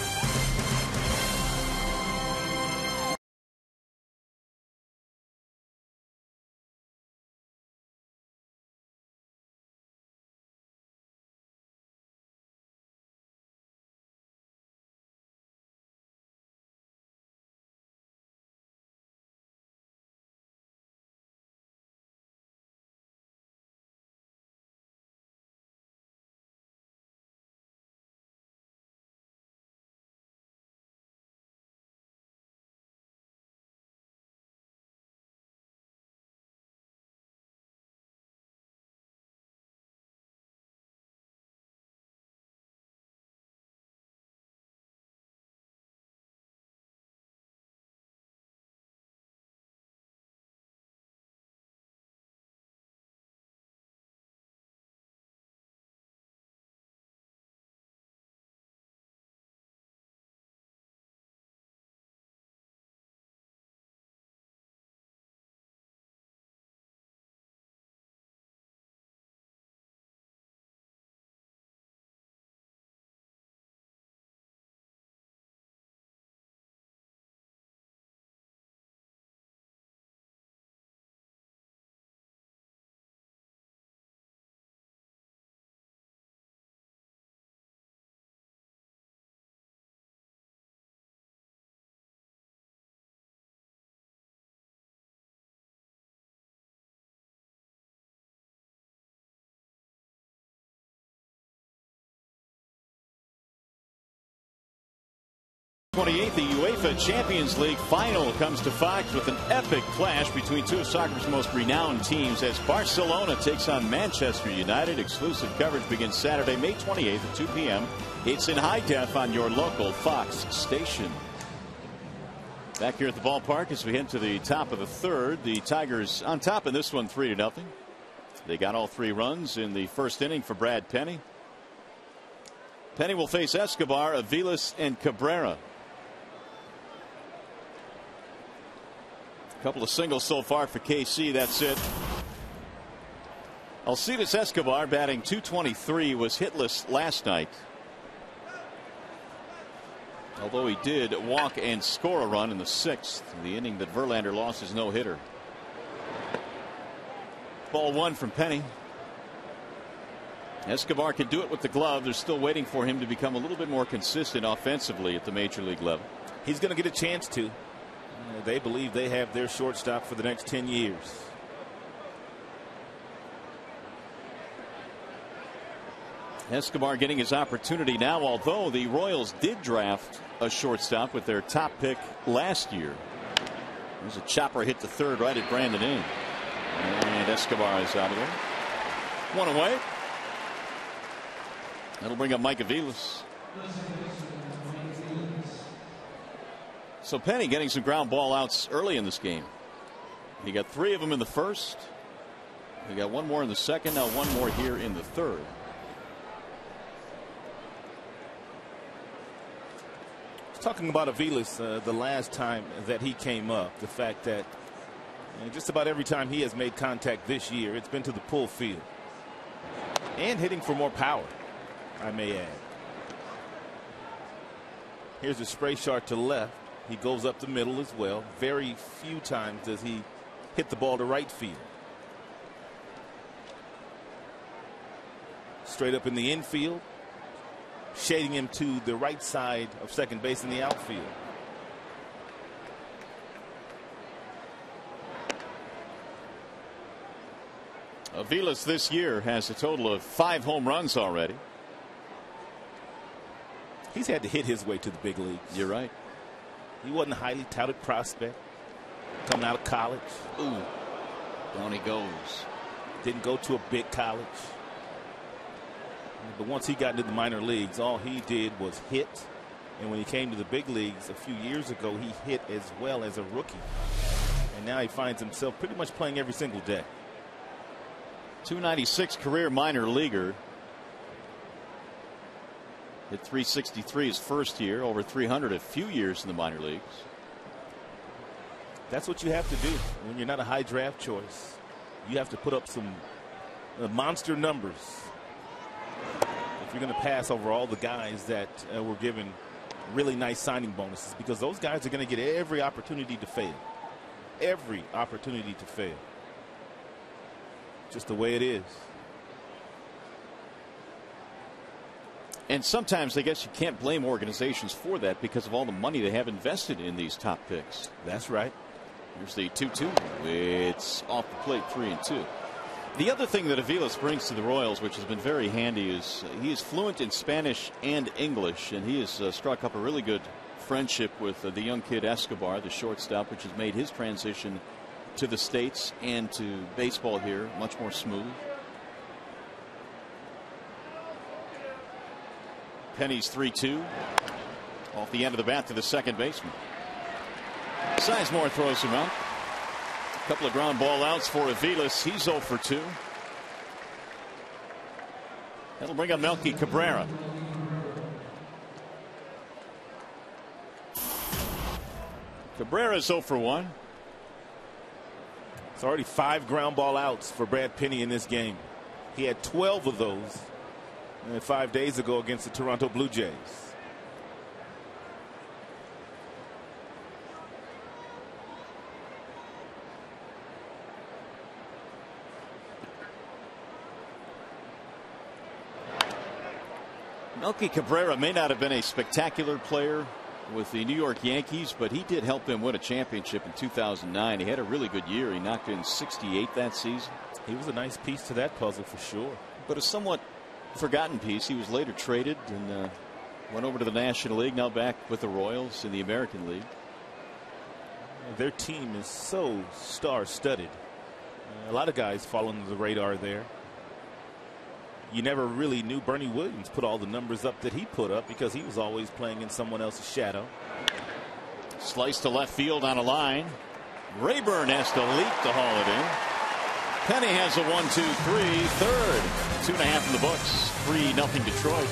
28th, the UEFA Champions League final comes to Fox with an epic clash between two of soccer's most renowned teams as Barcelona takes on Manchester United. Exclusive coverage begins Saturday, May 28th at 2 p.m. It's in high def on your local Fox station. Back here at the ballpark as we head to the top of the third. The Tigers on top in this one 3-0. They got all 3 runs in the first inning for Brad Penny. Penny will face Escobar, Aviles, and Cabrera. Couple of singles so far for KC. That's it. Alcides Escobar, batting .223, was hitless last night. Although he did walk and score a run in the 6th, the inning that Verlander lost his no-hitter. Ball 1 from Penny. Escobar can do it with the glove. They're still waiting for him to become a little bit more consistent offensively at the major league level. He's going to get a chance to. They believe they have their shortstop for the next 10 years. Escobar getting his opportunity now, although the Royals did draft a shortstop with their top pick last year. There's a chopper hit to third right at Brandon Inge. And Escobar is out of there. 1 away. That'll bring up Mike Aviles. So Penny getting some ground ball outs early in this game. He got 3 of them in the first. He got 1 more in the second. Now 1 more here in the third. Talking about Aviles, the last time that he came up, the fact that just about every time he has made contact this year, it's been to the pull field. And hitting for more power, I may add. Here's a spray shot to left. He goes up the middle as well. Very few times does he hit the ball to right field. Straight up in the infield, shading him to the right side of second base in the outfield. Aviles this year has a total of 5 home runs already. He's had to hit his way to the big leagues. You're right. He wasn't a highly touted prospect coming out of college. Ooh, down he goes. Didn't go to a big college. But once he got into the minor leagues, all he did was hit. And when he came to the big leagues a few years ago, he hit as well as a rookie. And now he finds himself pretty much playing every single day. .296 career minor leaguer. Hit .363 his first year, over .300 a few years in the minor leagues. That's what you have to do when you're not a high draft choice. You have to put up some monster numbers if you're going to pass over all the guys that were given really nice signing bonuses, because those guys are going to get every opportunity to fail. Every opportunity to fail. Just the way it is. And sometimes I guess you can't blame organizations for that because of all the money they have invested in these top picks. That's right. Here's the 2-2. It's off the plate, 3-2. The other thing that Aviles brings to the Royals, which has been very handy, is he is fluent in Spanish and English, and he has struck up a really good friendship with the young kid Escobar, the shortstop, which has made his transition to the States and to baseball here much more smooth. Penny's 3-2 off the end of the bat to the second baseman. Sizemore throws him out. A couple of ground ball outs for Aviles. He's 0 for 2. That'll bring up Melky Cabrera. Cabrera's 0 for 1. It's already 5 ground ball outs for Brad Penny in this game. He had 12 of those 5 days ago against the Toronto Blue Jays. Melky Cabrera may not have been a spectacular player with the New York Yankees, but he did help them win a championship in 2009. He had a really good year. He knocked in 68 that season. He was a nice piece to that puzzle for sure. But a somewhat forgotten piece. He was later traded and Went over to the National League, now back with the Royals in the American League. Their team is so star-studded. A lot of guys fall under the radar there. You never really knew Bernie Williams put all the numbers up that he put up because he was always playing in someone else's shadow. Slice to left field on a line. Rayburn has to leap to haul it in. Penny has a 1-2-3 third. 2.5 in the books. 3-0 Detroit.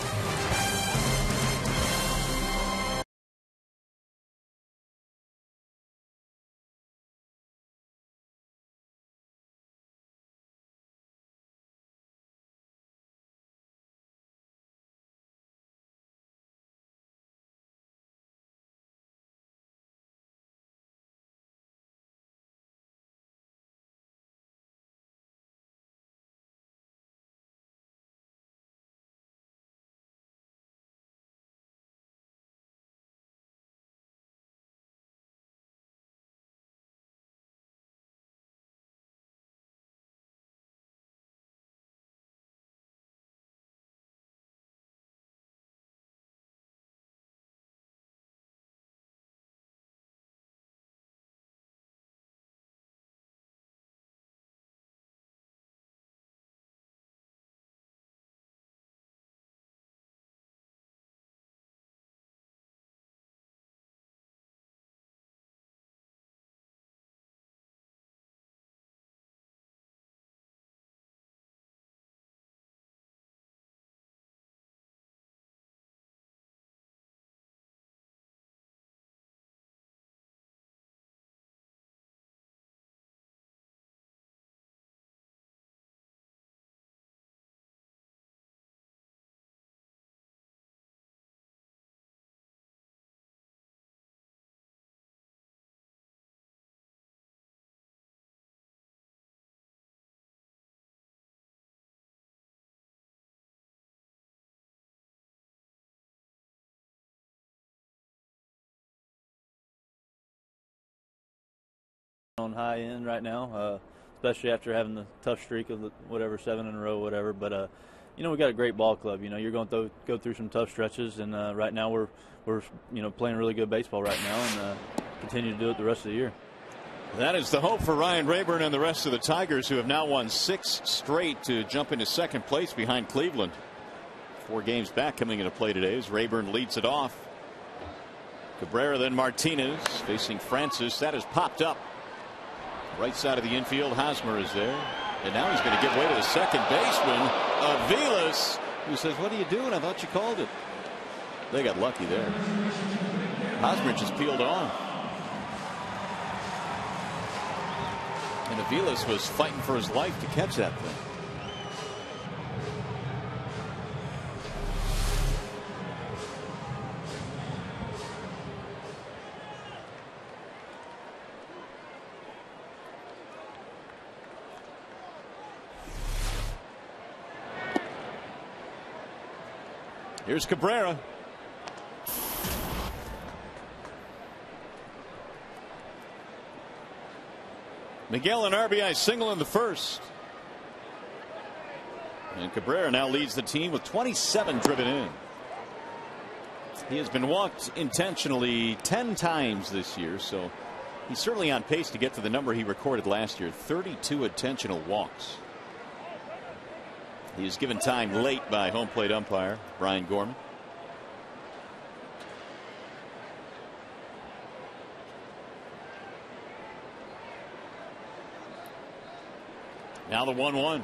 On high end right now, especially after having the tough streak of whatever 7 in a row, whatever. But you know, we got a great ball club. You know, you're going to go through some tough stretches, and right now we're playing really good baseball right now, and continue to do it the rest of the year. That is the hope for Ryan Rayburn and the rest of the Tigers, who have now won 6 straight to jump into second place behind Cleveland. 4 games back coming into play today as Rayburn leads it off. Cabrera, then Martinez facing Francis. That has popped up. Right side of the infield, Hosmer is there. And now he's going to give way to the second baseman, Aviles, who says, "What are you doing? I thought you called it." They got lucky there. Hosmer just peeled off. And Aviles was fighting for his life to catch that thing. Here's Cabrera. Miguel an RBI single in the first. And Cabrera now leads the team with 27 driven in. He has been walked intentionally 10 times this year, so he's certainly on pace to get to the number he recorded last year, 32 intentional walks. He is given time late by home plate umpire Brian Gorman. Now the 1-1.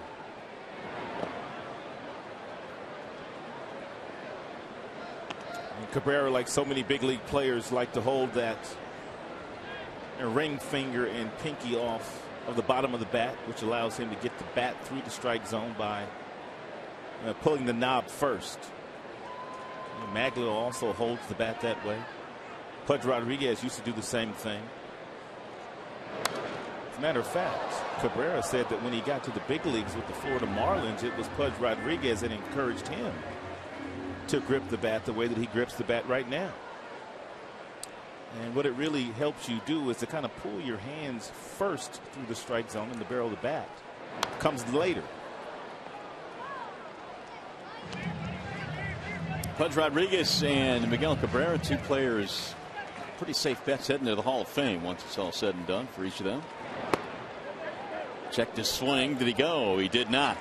Cabrera, like so many big league players, like to hold that ring finger and pinky off of the bottom of the bat, which allows him to get the bat through the strike zone by pulling the knob first. Maglia also holds the bat that way. Pudge Rodriguez used to do the same thing. As a matter of fact, Cabrera said that when he got to the big leagues with the Florida Marlins, it was Pudge Rodriguez that encouraged him to grip the bat the way that he grips the bat right now. And what it really helps you do is to kind of pull your hands first through the strike zone, and the barrel of the bat comes later. Pudge Rodriguez and Miguel Cabrera, two players, pretty safe bets heading to the Hall of Fame once it's all said and done for each of them. Checked his swing. Did he go? He did not.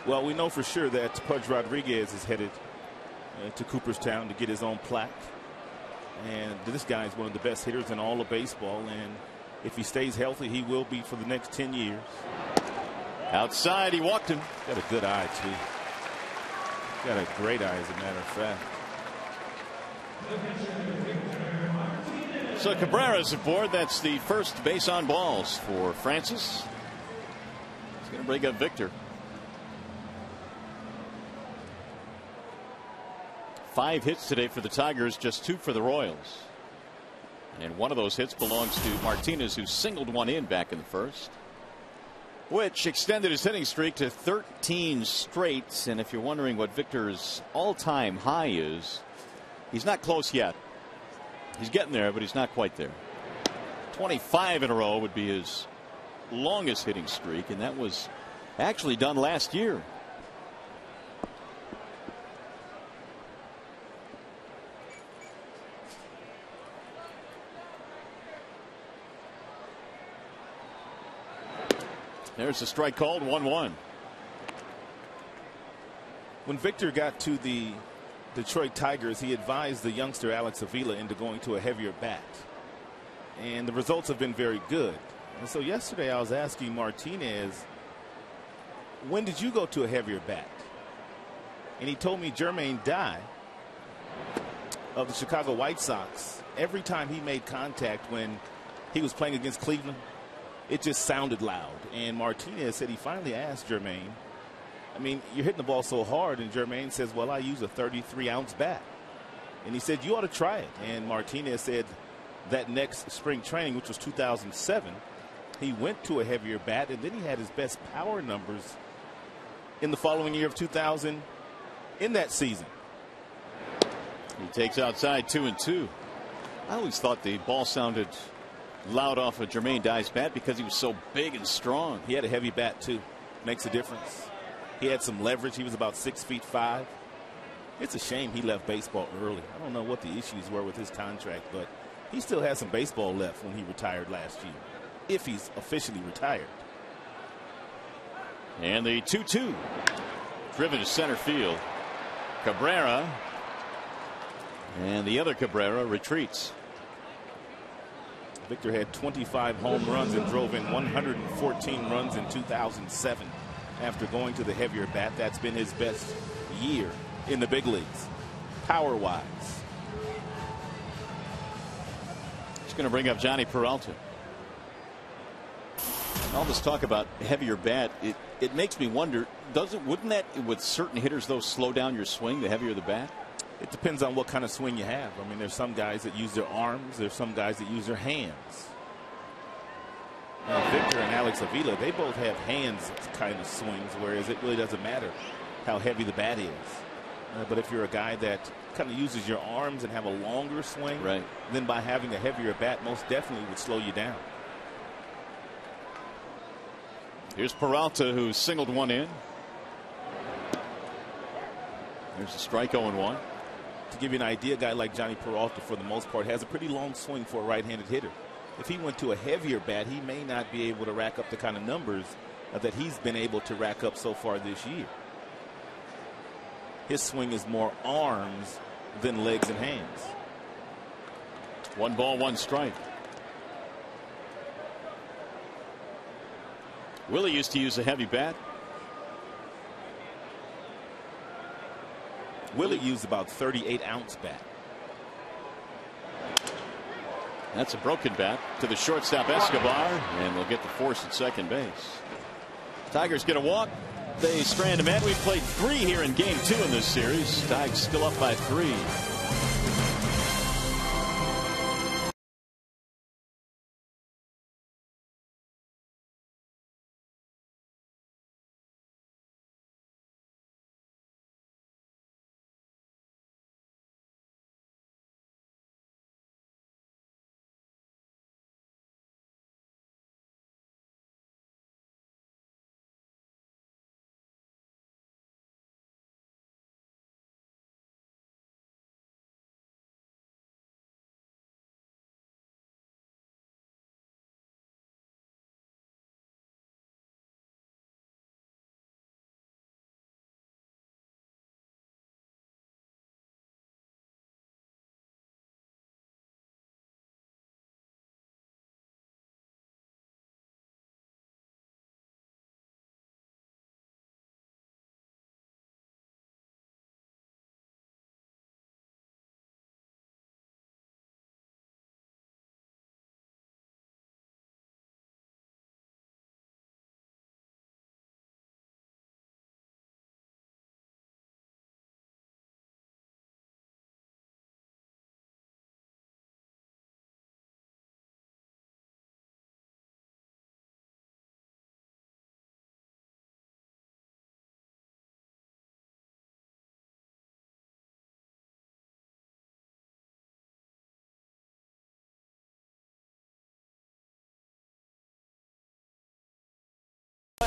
Well, we know for sure that Pudge Rodriguez is headed to Cooperstown to get his own plaque. And this guy is one of the best hitters in all of baseball. And if he stays healthy, he will be for the next 10 years. Outside, he walked him. Got a good eye, too. Got a great eye, as a matter of fact. So Cabrera's aboard. That's the first base on balls for Francis. He's going to bring up Victor. 5 hits today for the Tigers, just 2 for the Royals. And one of those hits belongs to Martinez, who singled one in back in the first, which extended his hitting streak to 13 straight. And if you're wondering what Victor's all-time high is, he's not close yet. He's getting there, but he's not quite there. 25 in a row would be his longest hitting streak, and that was actually done last year. There's a strike called, 1-1. When Victor got to the Detroit Tigers, he advised the youngster Alex Avila into going to a heavier bat. And the results have been very good. And so yesterday I was asking Martinez, when did you go to a heavier bat? And he told me Jermaine Dye of the Chicago White Sox, every time he made contact when he was playing against Cleveland, it just sounded loud. And Martinez said he finally asked Jermaine, I mean, you're hitting the ball so hard, and Jermaine says, well, I use a 33-ounce bat. And he said, you ought to try it. And Martinez said that next spring training, which was 2007, he went to a heavier bat, and then he had his best power numbers in the following year of 2000 in that season. He takes outside 2-2. I always thought the ball sounded loud off of Jermaine Dye's bat because he was so big and strong. He had a heavy bat, too. Makes a difference. He had some leverage. He was about 6'5". It's a shame he left baseball early. I don't know what the issues were with his contract, but he still has some baseball left when he retired last year, if he's officially retired. And the 2-2 driven to center field. Cabrera, and the other Cabrera retreats. Victor had 25 home runs and drove in 114 runs in 2007. After going to the heavier bat, that's been his best year in the big leagues, power-wise. He's going to bring up Johnny Peralta. All this talk about heavier bat, it makes me wonder, wouldn't that, with certain hitters, though, slow down your swing, the heavier the bat? It depends on what kind of swing you have. I mean, there's some guys that use their arms. There's some guys that use their hands. Now, Victor and Alex Avila, they both have hands kind of swings, whereas it really doesn't matter how heavy the bat is. But if you're a guy that kind of uses your arms and have a longer swing, right, then by having a heavier bat most definitely would slow you down. Here's Peralta, who singled one in. There's a strike, 0-1. To give you an idea, a guy like Johnny Peralta, for the most part, has a pretty long swing for a right-handed hitter. If he went to a heavier bat, he may not be able to rack up the kind of numbers that he's been able to rack up so far this year. His swing is more arms than legs and hands. 1 ball, 1 strike. Willie used to use a heavy bat. Willie used about 38-ounce bat. That's a broken bat to the shortstop Escobar, and they'll get the force at second base. Tigers get a walk. They strand a man. We've played 3 here in game 2 in this series. Tigers still up by 3.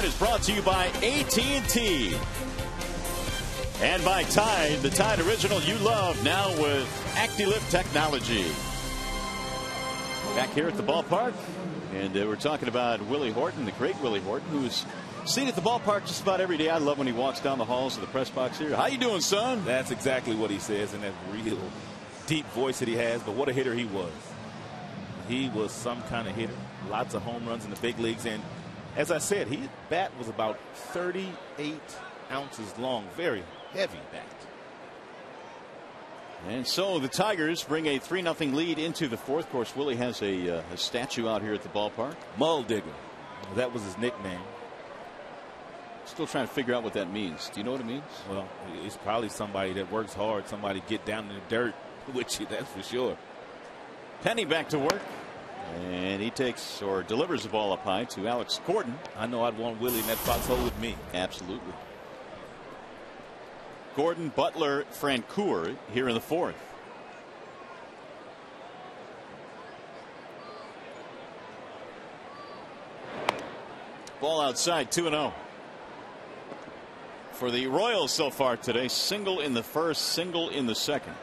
Detroit is brought to you by AT&T. And by Tide, the Tide original you love, now with ActiLift technology. Back here at the ballpark, and we're talking about Willie Horton, the great Willie Horton, who's seen at the ballpark just about every day. I love when he walks down the halls of the press box here. How you doing, son? That's exactly what he says in that real deep voice that he has. But what a hitter he was. He was some kind of hitter. Lots of home runs in the big leagues. And as I said, his bat was about 38 ounces long. Very heavy bat. And so the Tigers bring a 3-0 lead into the fourth. Of course, Willie has a statue out here at the ballpark. Mull Digger. That was his nickname. Still trying to figure out what that means. Do you know what it means? Well, it's probably somebody that works hard, somebody get down in the dirt with you, that's for sure. Penny back to work. And he takes or delivers the ball up high to Alex Gordon. I know I'd want Willie in that foxhole with me. Absolutely. Gordon, Butler, Francoeur here in the fourth. Ball outside, 2-0. For the Royals so far today, single in the first, single in the second.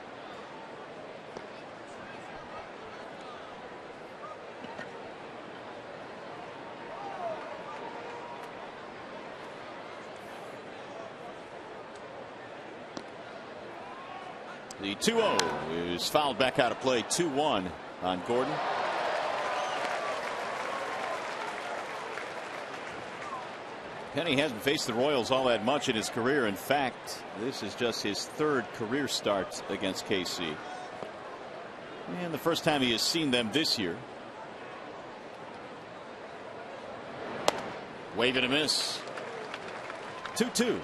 The 2-0 is fouled back out of play. 2-1 on Gordon. Penny hasn't faced the Royals all that much in his career. In fact, this is just his third career start against KC. And the first time he has seen them this year. Wave and a miss. 2-2.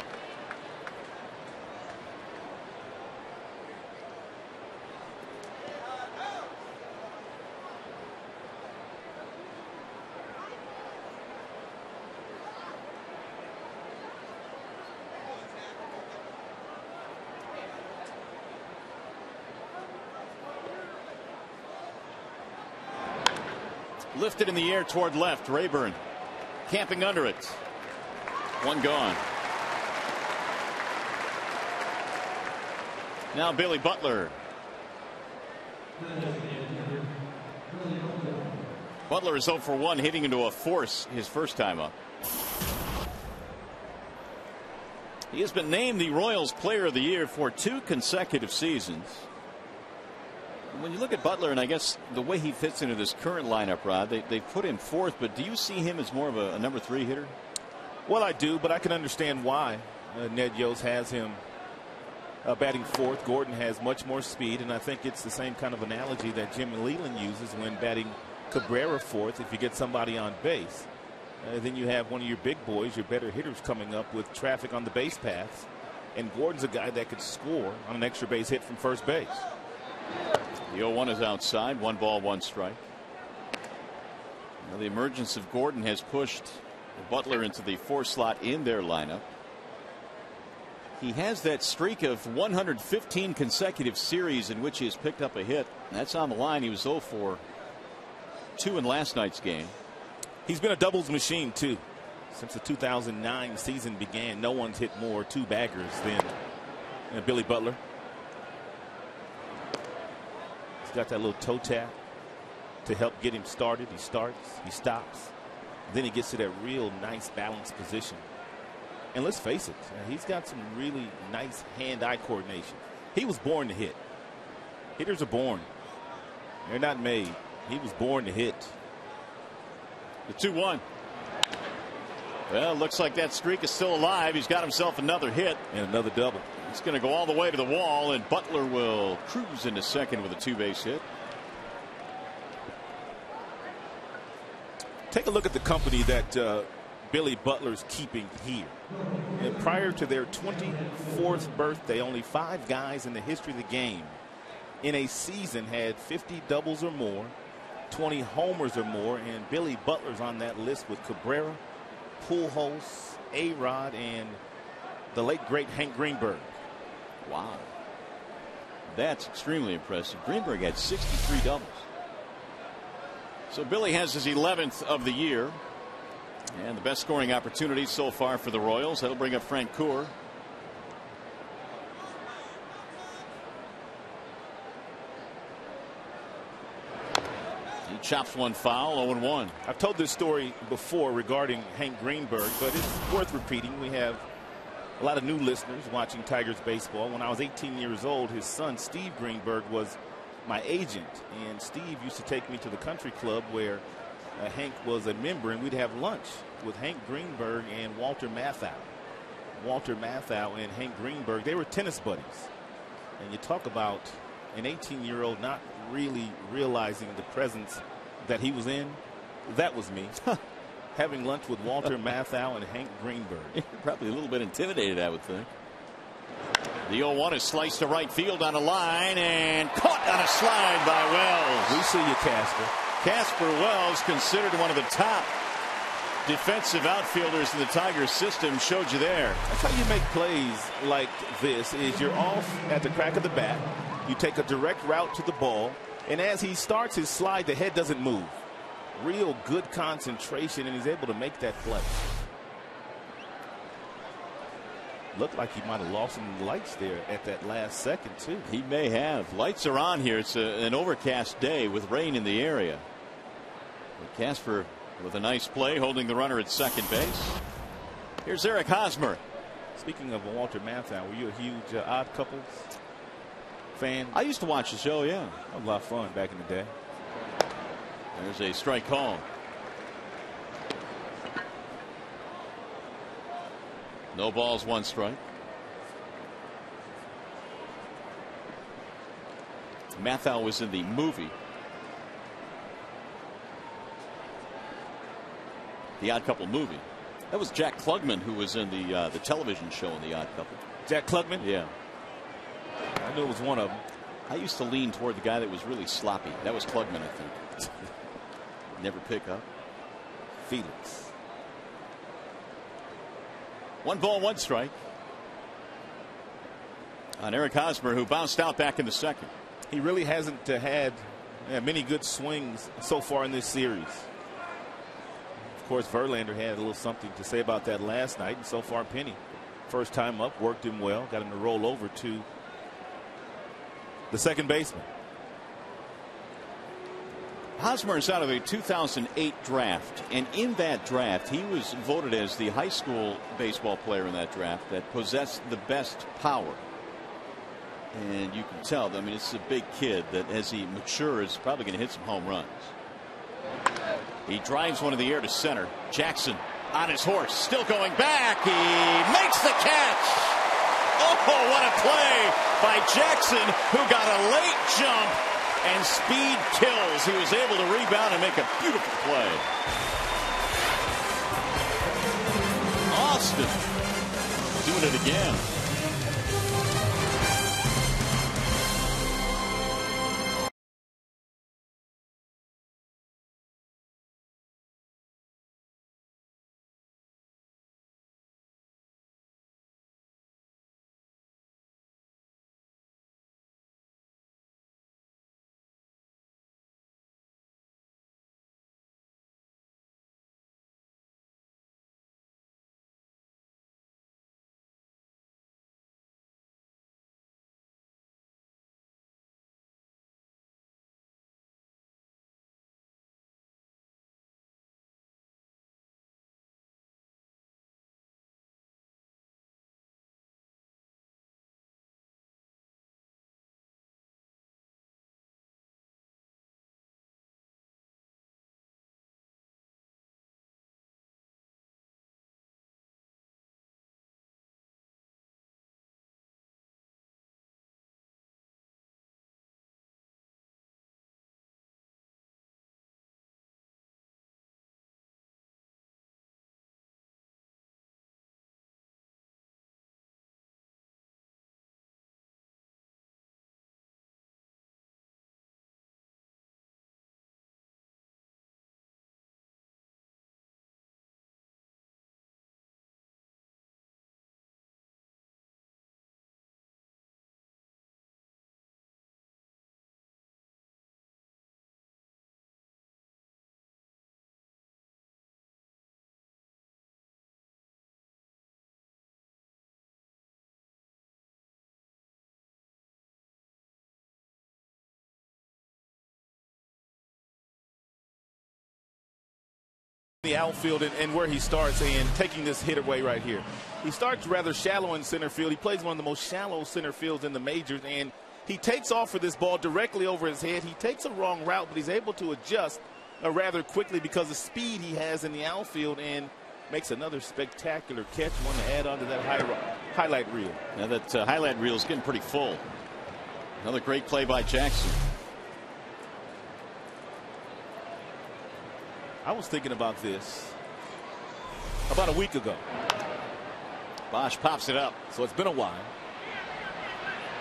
Lifted in the air toward left. Rayburn camping under it. One gone. Now Billy Butler. Butler is 0 for 1, hitting into a force his first time up. He has been named the Royals Player of the Year for 2 consecutive seasons. When you look at Butler, and I guess the way he fits into this current lineup, Rod, they put him fourth, but do you see him as more of a number 3 hitter? Well, I do, but I can understand why Ned Yost has him batting fourth. Gordon has much more speed, and I think it's the same kind of analogy that Jimmy Leland uses when batting Cabrera fourth. If you get somebody on base, then you have one of your big boys, your better hitters coming up with traffic on the base paths, and Gordon's a guy that could score on an extra base hit from first base. The 0-1 is outside. 1 ball, 1 strike. Now the emergence of Gordon has pushed Butler into the 4 slot in their lineup. He has that streak of 115 consecutive series in which he has picked up a hit. That's on the line. He was 0 for 2 in last night's game. He's been a doubles machine too. Since the 2009 season began, no one's hit more 2-baggers than Billy Butler. Got that little toe tap to help get him started. He starts, he stops, then he gets to that real nice balanced position. And let's face it, he's got some really nice hand-eye coordination. He was born to hit. Hitters are born. They're not made. He was born to hit. The 2-1. Well, looks like that streak is still alive. He's got himself another hit. And another double. It's going to go all the way to the wall, and Butler will cruise into second with a 2-base hit. Take a look at the company that Billy Butler's keeping here. And prior to their 24th birthday, only 5 guys in the history of the game in a season had 50 doubles or more, 20 homers or more, and Billy Butler's on that list with Cabrera, Pujols, A-Rod, and the late great Hank Greenberg. Wow. That's extremely impressive. Greenberg had 63 doubles. So Billy has his 11th of the year. And the best scoring opportunity so far for the Royals. That'll bring up Frank Coeur. He chops one foul, 0-1. I've told this story before regarding Hank Greenberg, but it's worth repeating. We have a lot of new listeners watching Tigers baseball. When I was 18 years old, his son Steve Greenberg was my agent, and Steve used to take me to the country club where Hank was a member, and we'd have lunch with Hank Greenberg and Walter Matthau. Walter Matthau and Hank Greenberg, they were tennis buddies. And you talk about an 18-year-old not really realizing the presence that he was in. That was me. Having lunch with Walter Matthau and Hank Greenberg. You're probably a little bit intimidated, I would think. The 0-1 is sliced to right field on a line and caught on a slide by Wells. We see you, Casper. Casper Wells, considered one of the top defensive outfielders in the Tigers system, showed you there. That's how you make plays like this. Is you're off at the crack of the bat. You take a direct route to the ball, and as he starts his slide, the head doesn't move. Real good concentration, and he's able to make that play. Looked like he might have lost some lights there at that last second, too. He may have. Lights are on here. It's an overcast day with rain in the area. But Casper with a nice play, holding the runner at second base. Here's Eric Hosmer. Speaking of Walter Matthau, were you a huge Odd Couples fan? I used to watch the show, yeah. That was a lot of fun back in the day. There's a strike call. No balls, one strike. Matthau was in the movie The Odd Couple movie. That was Jack Klugman who was in the television show in The Odd Couple. Jack Klugman? Yeah. I knew it was one of them. I used to lean toward the guy that was really sloppy. That was Klugman, I think. Never pick up. Felix. 1 ball, 1 strike on Eric Hosmer, who bounced out back in the second. He really hasn't had many good swings so far in this series. Of course, Verlander had a little something to say about that last night, and so far Penny, first time up, worked him well, got him to roll over to the second baseman. Hosmer is out of a 2008 draft, and in that draft he was voted as the high school baseball player in that draft that possessed the best power. And you can tell, I mean, it's a big kid that as he matures is probably going to hit some home runs. He drives one in the air to center. Jackson on his horse, still going back. He makes the catch. Oh, what a play by Jackson, who got a late jump. And speed kills. He was able to rebound and make a beautiful play. Austin doing it again. the outfield and where he starts and taking this hit away right here. He starts rather shallow in center field. He plays one of the most shallow center fields in the majors, and he takes off for this ball directly over his head. He takes a wrong route, but he's able to adjust rather quickly because of the speed he has in the outfield, and makes another spectacular catch. One to add on to that highlight reel. Now that highlight reel is getting pretty full. Another great play by Jackson. I was thinking about this about a week ago. Bosch pops it up. So it's been a while.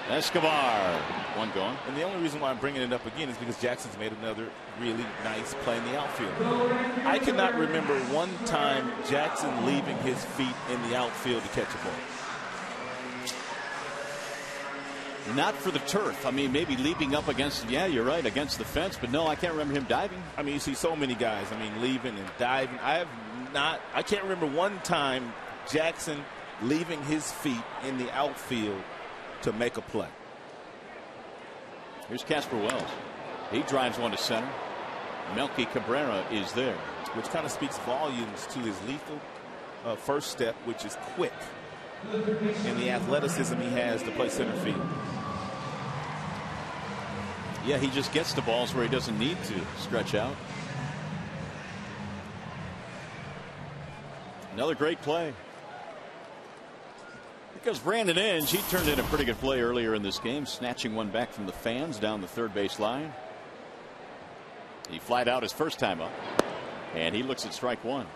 Escobar, one going. And the only reason why I'm bringing it up again is because Jackson's made another really nice play in the outfield. I cannot remember one time Jackson leaving his feet in the outfield to catch a ball. Not for the turf. I mean, maybe leaping up against, yeah, you're right, against the fence, but no, I can't remember him diving. I mean, you see so many guys, I mean, leaving and diving. I can't remember one time Jackson leaving his feet in the outfield to make a play. Here's Casper Wells. He drives one to center. Melky Cabrera is there. Which kind of speaks volumes to his lethal first step, which is quick, and the athleticism he has to play center field. Yeah, he just gets the balls where he doesn't need to stretch out. Another great play. Because Brandon Inge, he turned in a pretty good play earlier in this game, snatching one back from the fans down the third base line. He flied out his first time up, and he looks at strike one.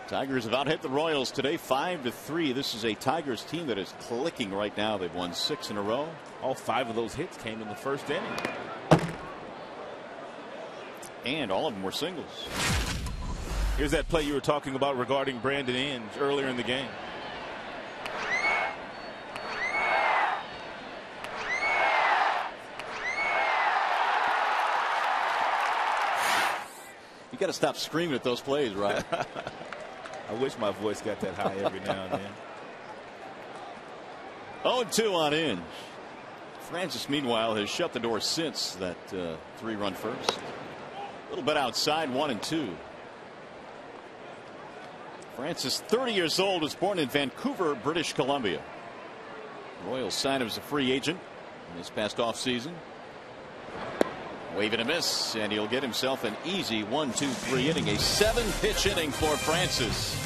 Tigers have out-hit the Royals today 5-3. This is a Tigers team that is clicking right now. They've won 6 in a row. All 5 of those hits came in the first inning. And all of them were singles. Here's that play you were talking about regarding Brandon Inge earlier in the game. You got to stop screaming at those plays, right? I wish my voice got that high every now and then. 0-2 on Inge. Francis, meanwhile, has shut the door since that 3-run first. A little bit outside, 1-2. Francis, 30 years old, was born in Vancouver, British Columbia. Royals signed him as a free agent in this past offseason. Wave and a miss, and he'll get himself an easy 1-2-3 inning, a 7-pitch inning for Francis.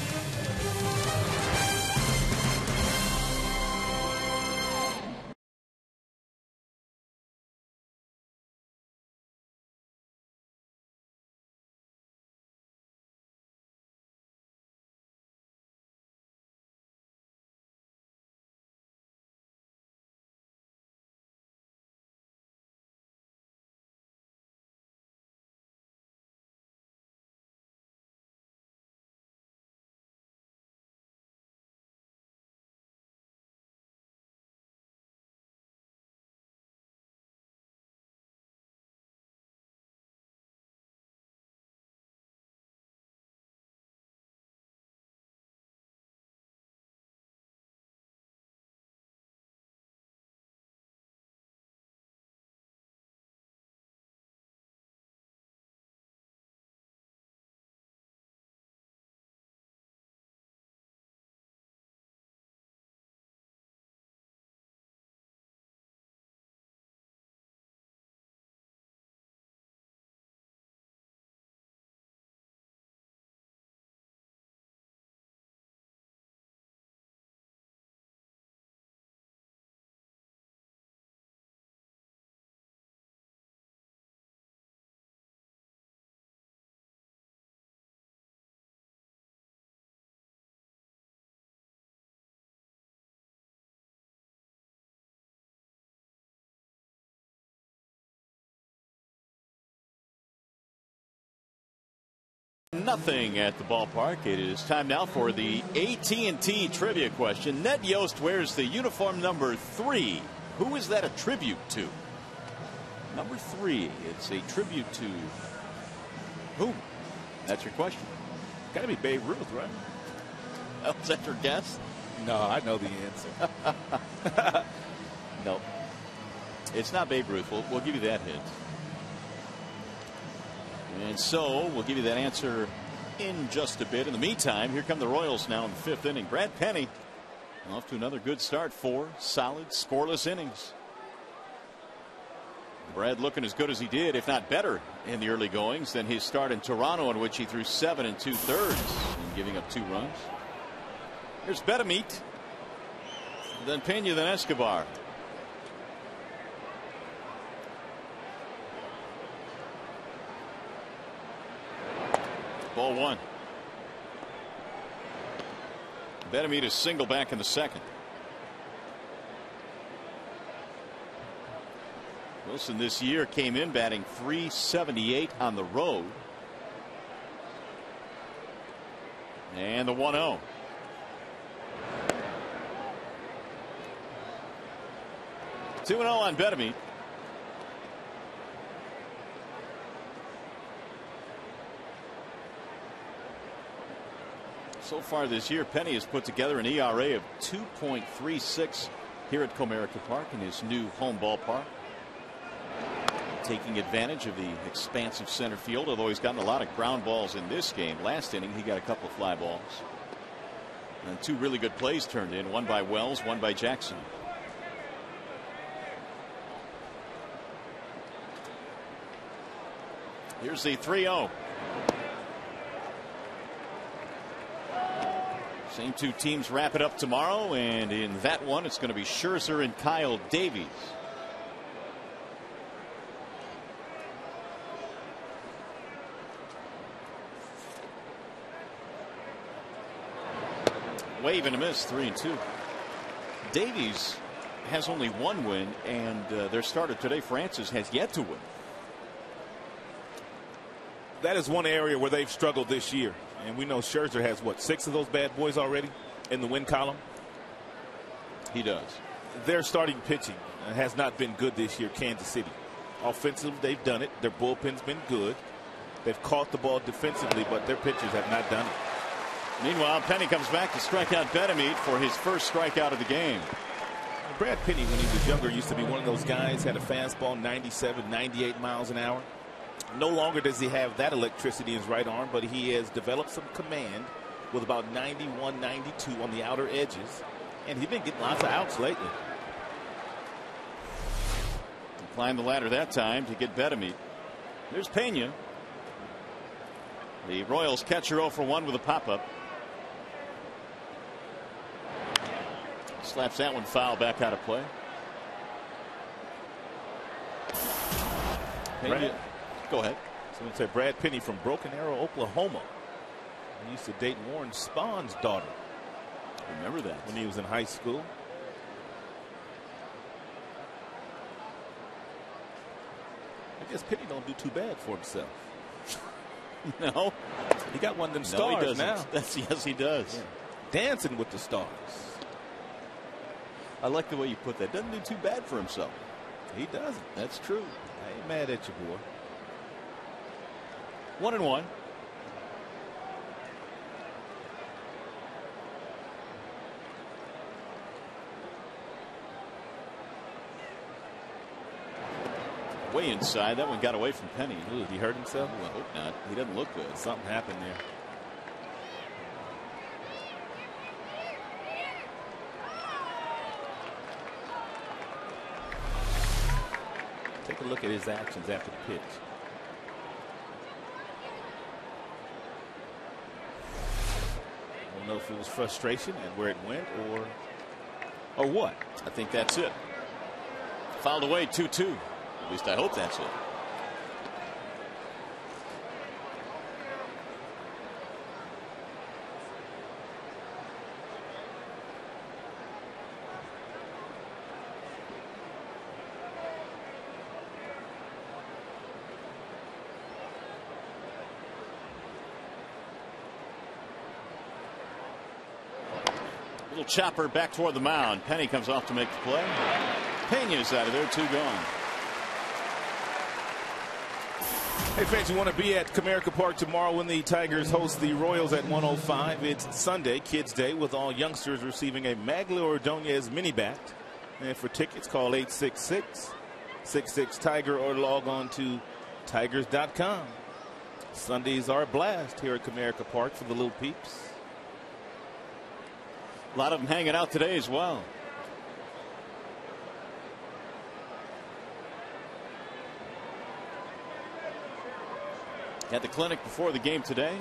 Nothing at the ballpark. It is time now for the AT&T trivia question. Ned Yost wears the uniform number 3. Who is that a tribute to? Number 3. It's a tribute to whom? That's your question. Got to be Babe Ruth, right? Oh, is that your guess? No, I know the answer. No. It's not Babe Ruth. We'll give you that hint. And so we'll give you that answer in just a bit. In the meantime, here come the Royals now in the 5th inning. Brad Penny off to another good start. 4 solid scoreless innings. Brad looking as good as he did, if not better, in the early goings than his start in Toronto, in which he threw 7 2/3 and giving up 2 runs. Here's Betemeet, then Pena, then Escobar. Ball 1. Betemeet is single back in the 2nd. Wilson this year came in batting .378 on the road. And the 1-0. Two and 0 on Betemeet. So far this year, Penny has put together an ERA of 2.36 here at Comerica Park in his new home ballpark. Taking advantage of the expansive center field, although he's gotten a lot of ground balls in this game. Last inning, he got a couple of fly balls. And 2 really good plays turned in, one by Wells, one by Jackson. Here's the 3-0. Same 2 teams wrap it up tomorrow, and in that one, it's going to be Scherzer and Kyle Davies. Wave and a miss, 3-2. Davies has only 1 win, and their starter today, Francis, has yet to win. That is one area where they've struggled this year. And we know Scherzer has, what, 6 of those bad boys already in the win column? He does. Their starting pitching has not been good this year, Kansas City. Offensively, they've done it. Their bullpen's been good. They've caught the ball defensively, but their pitchers have not done it. Meanwhile, Penny comes back to strike out Betemeet for his first strikeout of the game. Brad Penny, when he was younger, used to be one of those guys, had a fastball 97, 98 miles an hour. No longer does he have that electricity in his right arm, but he has developed some command with about 91, 92 on the outer edges. And he's been getting lots of outs lately. He climbed the ladder that time to get Betemeet. There's Pena. The Royals catcher 0 for 1 with a pop-up. Slaps that one foul back out of play. Pena. Go ahead. So I'm going to say Brad Penny from Broken Arrow, Oklahoma. He used to date Warren Spahn's daughter. Remember that. When he was in high school. I guess Penny don't do too bad for himself. No. He got one of them No, stars he doesn't. now. Yes, he does. Yeah. Dancing with the stars. I like the way you put that. Doesn't do too bad for himself. He doesn't. That's true. I ain't mad at you, boy. 1-1. Way inside. That one got away from Penny. Ooh, did he hurt himself? Ooh, I hope not. He doesn't look good. Something happened there. Take a look at his actions after the pitch. I don't know if it was frustration and where it went or what. I think that's it. Fouled away 2-2. At least I hope that's it. Little chopper back toward the mound. Penny comes off to make the play. Pena's out of there, 2 gone. Hey fans, you want to be at Comerica Park tomorrow when the Tigers host the Royals at 1:05. It's Sunday, Kids Day, with all youngsters receiving a Maglia Ordonez mini bat. And for tickets, call 866-66-TIGER or log on to tigers.com. Sundays are a blast here at Comerica Park for the little peeps. A lot of them hanging out today as well. Had the clinic before the game today.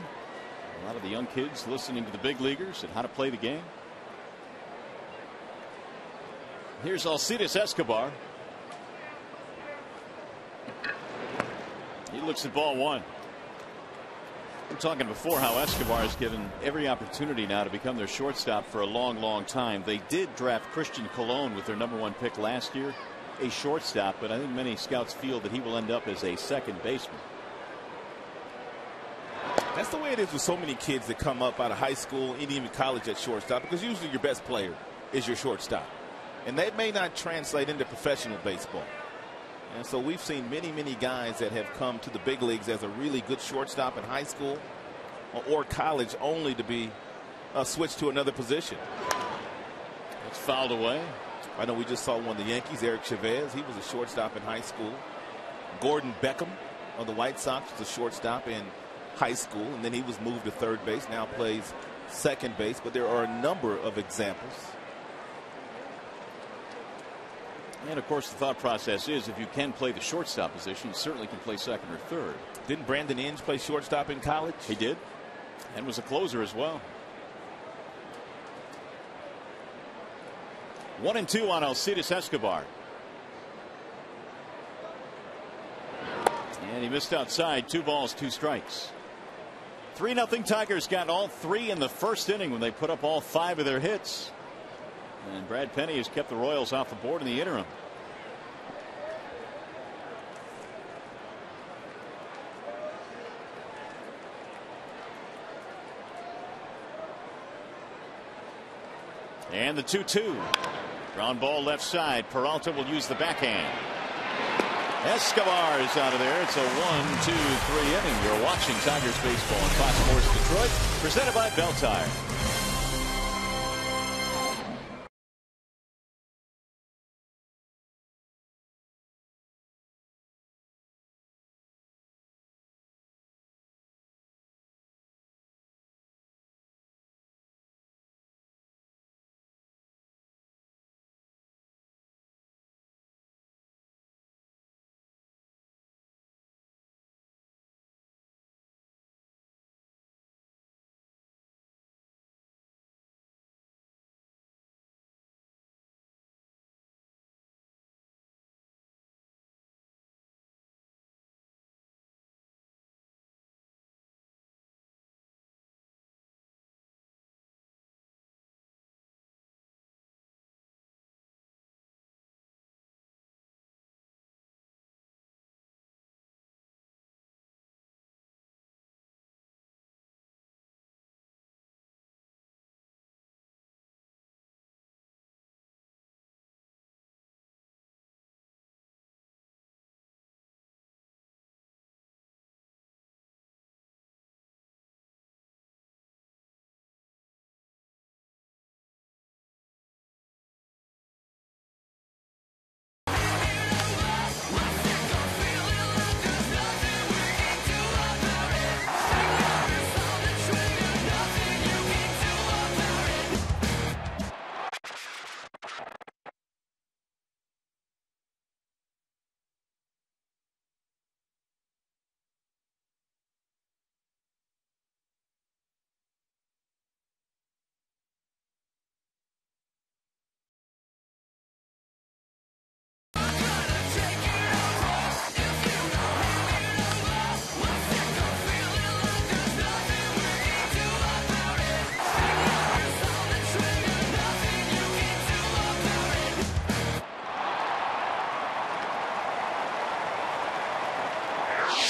A lot of the young kids listening to the big leaguers and how to play the game. Here's Alcides Escobar. He looks at ball one. We were talking before how Escobar is given every opportunity now to become their shortstop for a long, long time. They did draft Christian Colon with their #1 pick last year, a shortstop, but I think many scouts feel that he will end up as a second baseman. That's the way it is with so many kids that come up out of high school and even college at shortstop, because usually your best player is your shortstop. And that may not translate into professional baseball. And so we've seen many, many guys that have come to the big leagues as a really good shortstop in high school or college, only to be switched to another position. It's fouled away. I know we just saw one of the Yankees, Eric Chavez. He was a shortstop in high school. Gordon Beckham of the White Sox was a shortstop in high school, and then he was moved to third base, now plays second base. But there are a number of examples. And of course the thought process is if you can play the shortstop position, you certainly can play second or third. Didn't Brandon Inge play shortstop in college? He did, and was a closer as well. 1-2 on Alcides Escobar. And he missed outside. 2 balls, 2 strikes. 3-0 Tigers got all 3 in the first inning when they put up all 5 of their hits. And Brad Penny has kept the Royals off the board in the interim. And the 2-2. Ground ball left side. Peralta will use the backhand. Escobar is out of there. It's a 1-2-3 inning. You're watching Tigers baseball on Fox Sports Detroit, presented by Bell Tire.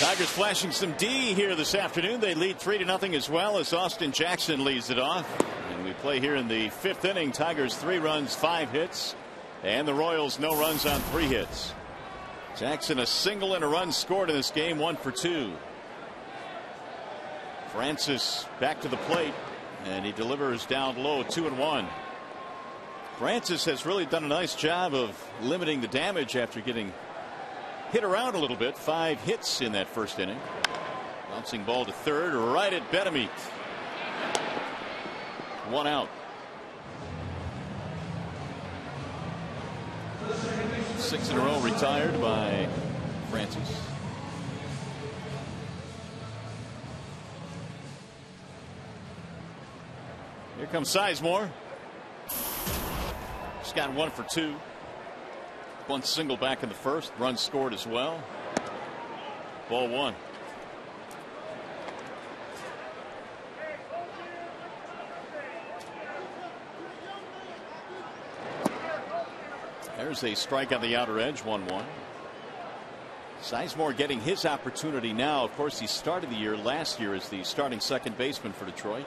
Tigers flashing some D here this afternoon. They lead 3-0 as well as Austin Jackson leads it off. And we play here in the 5th inning. Tigers 3 runs, 5 hits. And the Royals no runs on 3 hits. Jackson a single and a run scored in this game, 1 for 2. Francis back to the plate and he delivers down low, 2-1. Francis has really done a nice job of limiting the damage after getting hit around a little bit. 5 hits in that first inning. Bouncing ball to third, right at Betemeet. 1 out. 6 in a row retired by Francis. Here comes Sizemore. He's got 1 for 2. 1 single back in the first. Run scored as well. Ball 1. There's a strike on the outer edge. 1-1. Sizemore getting his opportunity now. Of course, he started the year last year as the starting second baseman for Detroit.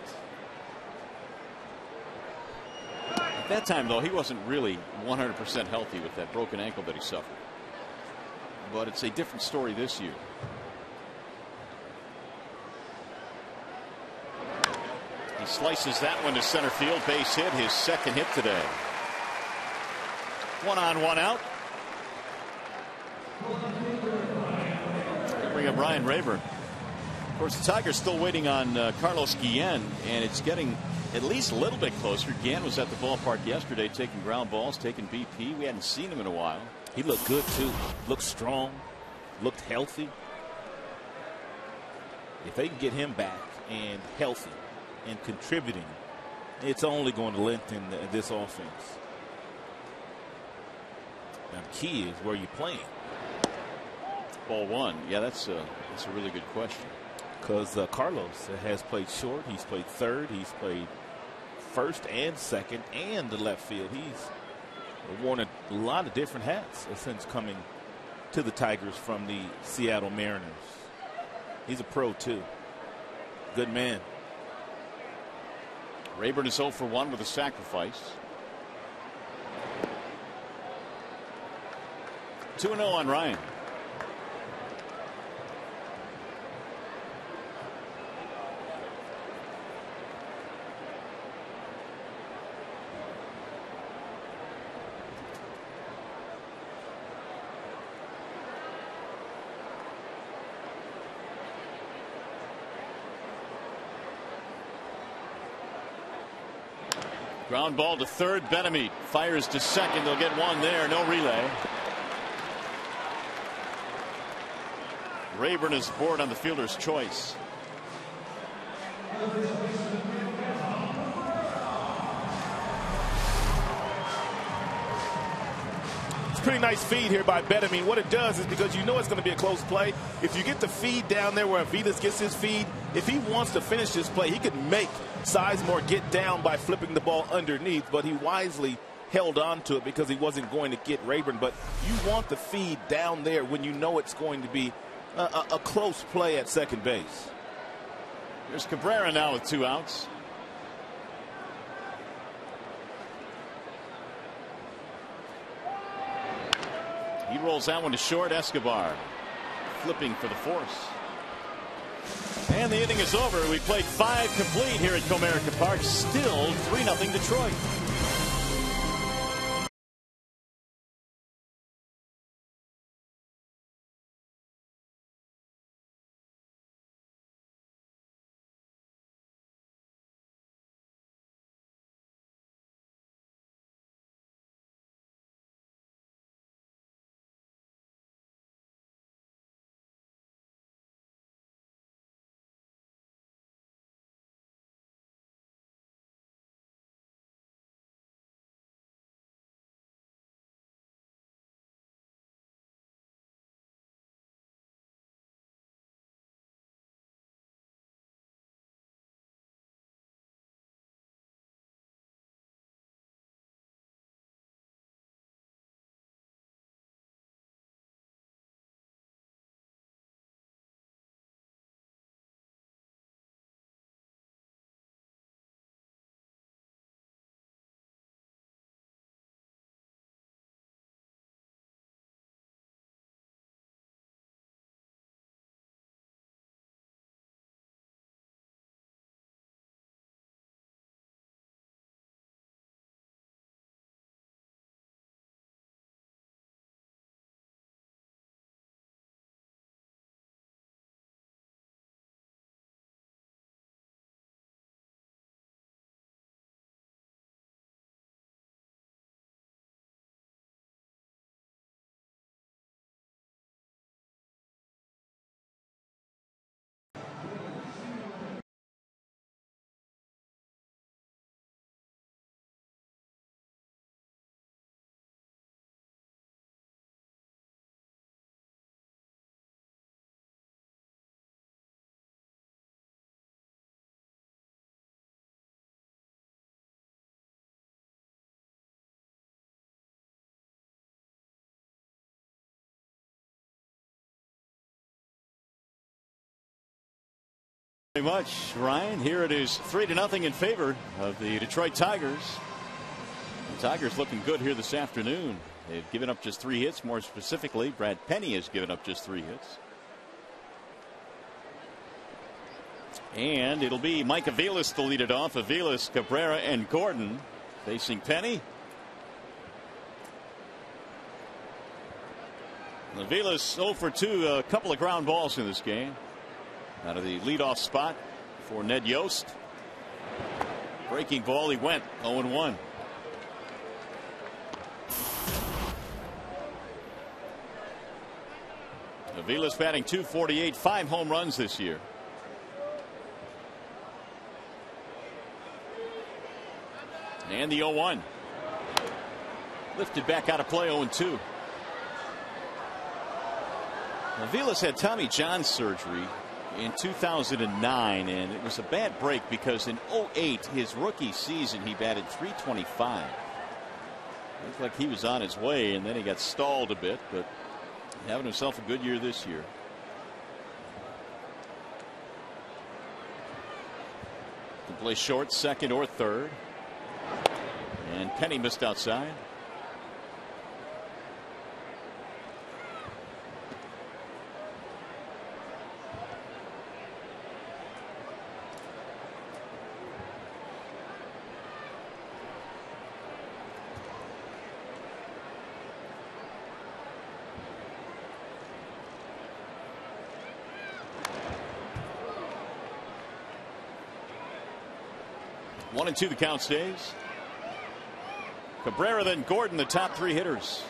At that time, though, he wasn't really 100% healthy with that broken ankle that he suffered. But it's a different story this year. He slices that one to center field. Base hit, his second hit today. 1 on, 1 out. Bring up Ryan Rayburn. Of course, the Tigers still waiting on Carlos Guillen, and it's getting at least a little bit closer. Guillen was at the ballpark yesterday taking ground balls, taking BP. We hadn't seen him in a while. He looked good, too. Looked strong. Looked healthy. If they can get him back and healthy and contributing, it's only going to lengthen this offense. Now, the key is where you're playing. Ball 1. Yeah, that's a really good question. Because Carlos has played short. He's played third. He's played first and second and the left field. He's worn a lot of different hats since coming to the Tigers from the Seattle Mariners. He's a pro, too. Good man. Rayburn is 0 for 1 with a sacrifice. 2-0 on Ryan. Ground ball to third. Betemeet fires to second. They'll get 1 there. No relay. Rayburn is aboard on the fielder's choice. It's a pretty nice feed here by Betemeet. What it does is, because you know it's going to be a close play, if you get the feed down there where Aviles gets his feed, if he wants to finish this play, he could make Sizemore get down by flipping the ball underneath, but he wisely held on to it because he wasn't going to get Rayburn. But you want the feed down there when you know it's going to be a close play at second base. There's Cabrera now with 2 outs. He rolls that one to short. Escobar flipping for the force. And the inning is over. We played 5 complete here at Comerica Park. Still 3-0 Detroit. Very much, Ryan. Here it is 3-0 in favor of the Detroit Tigers. The Tigers looking good here this afternoon. They've given up just 3 hits. More specifically, Brad Penny has given up just 3 hits. And it'll be Mike Aviles to lead it off. Aviles, Cabrera, and Gordon facing Penny. Aviles 0 for 2, a couple of ground balls in this game. Out of the leadoff spot for Ned Yost. Breaking ball, he went 0-1. Aviles batting .248, 5 home runs this year. And the 0-1. Lifted back out of play, 0-2. Aviles had Tommy John surgery in 2009, and it was a bad break because in 2008, his rookie season, he batted .325. Looked like he was on his way, and then he got stalled a bit, but having himself a good year this year. Can play short, second, or third. And Penny missed outside. One and two, the count stays. Cabrera, then Gordon, the top 3 hitters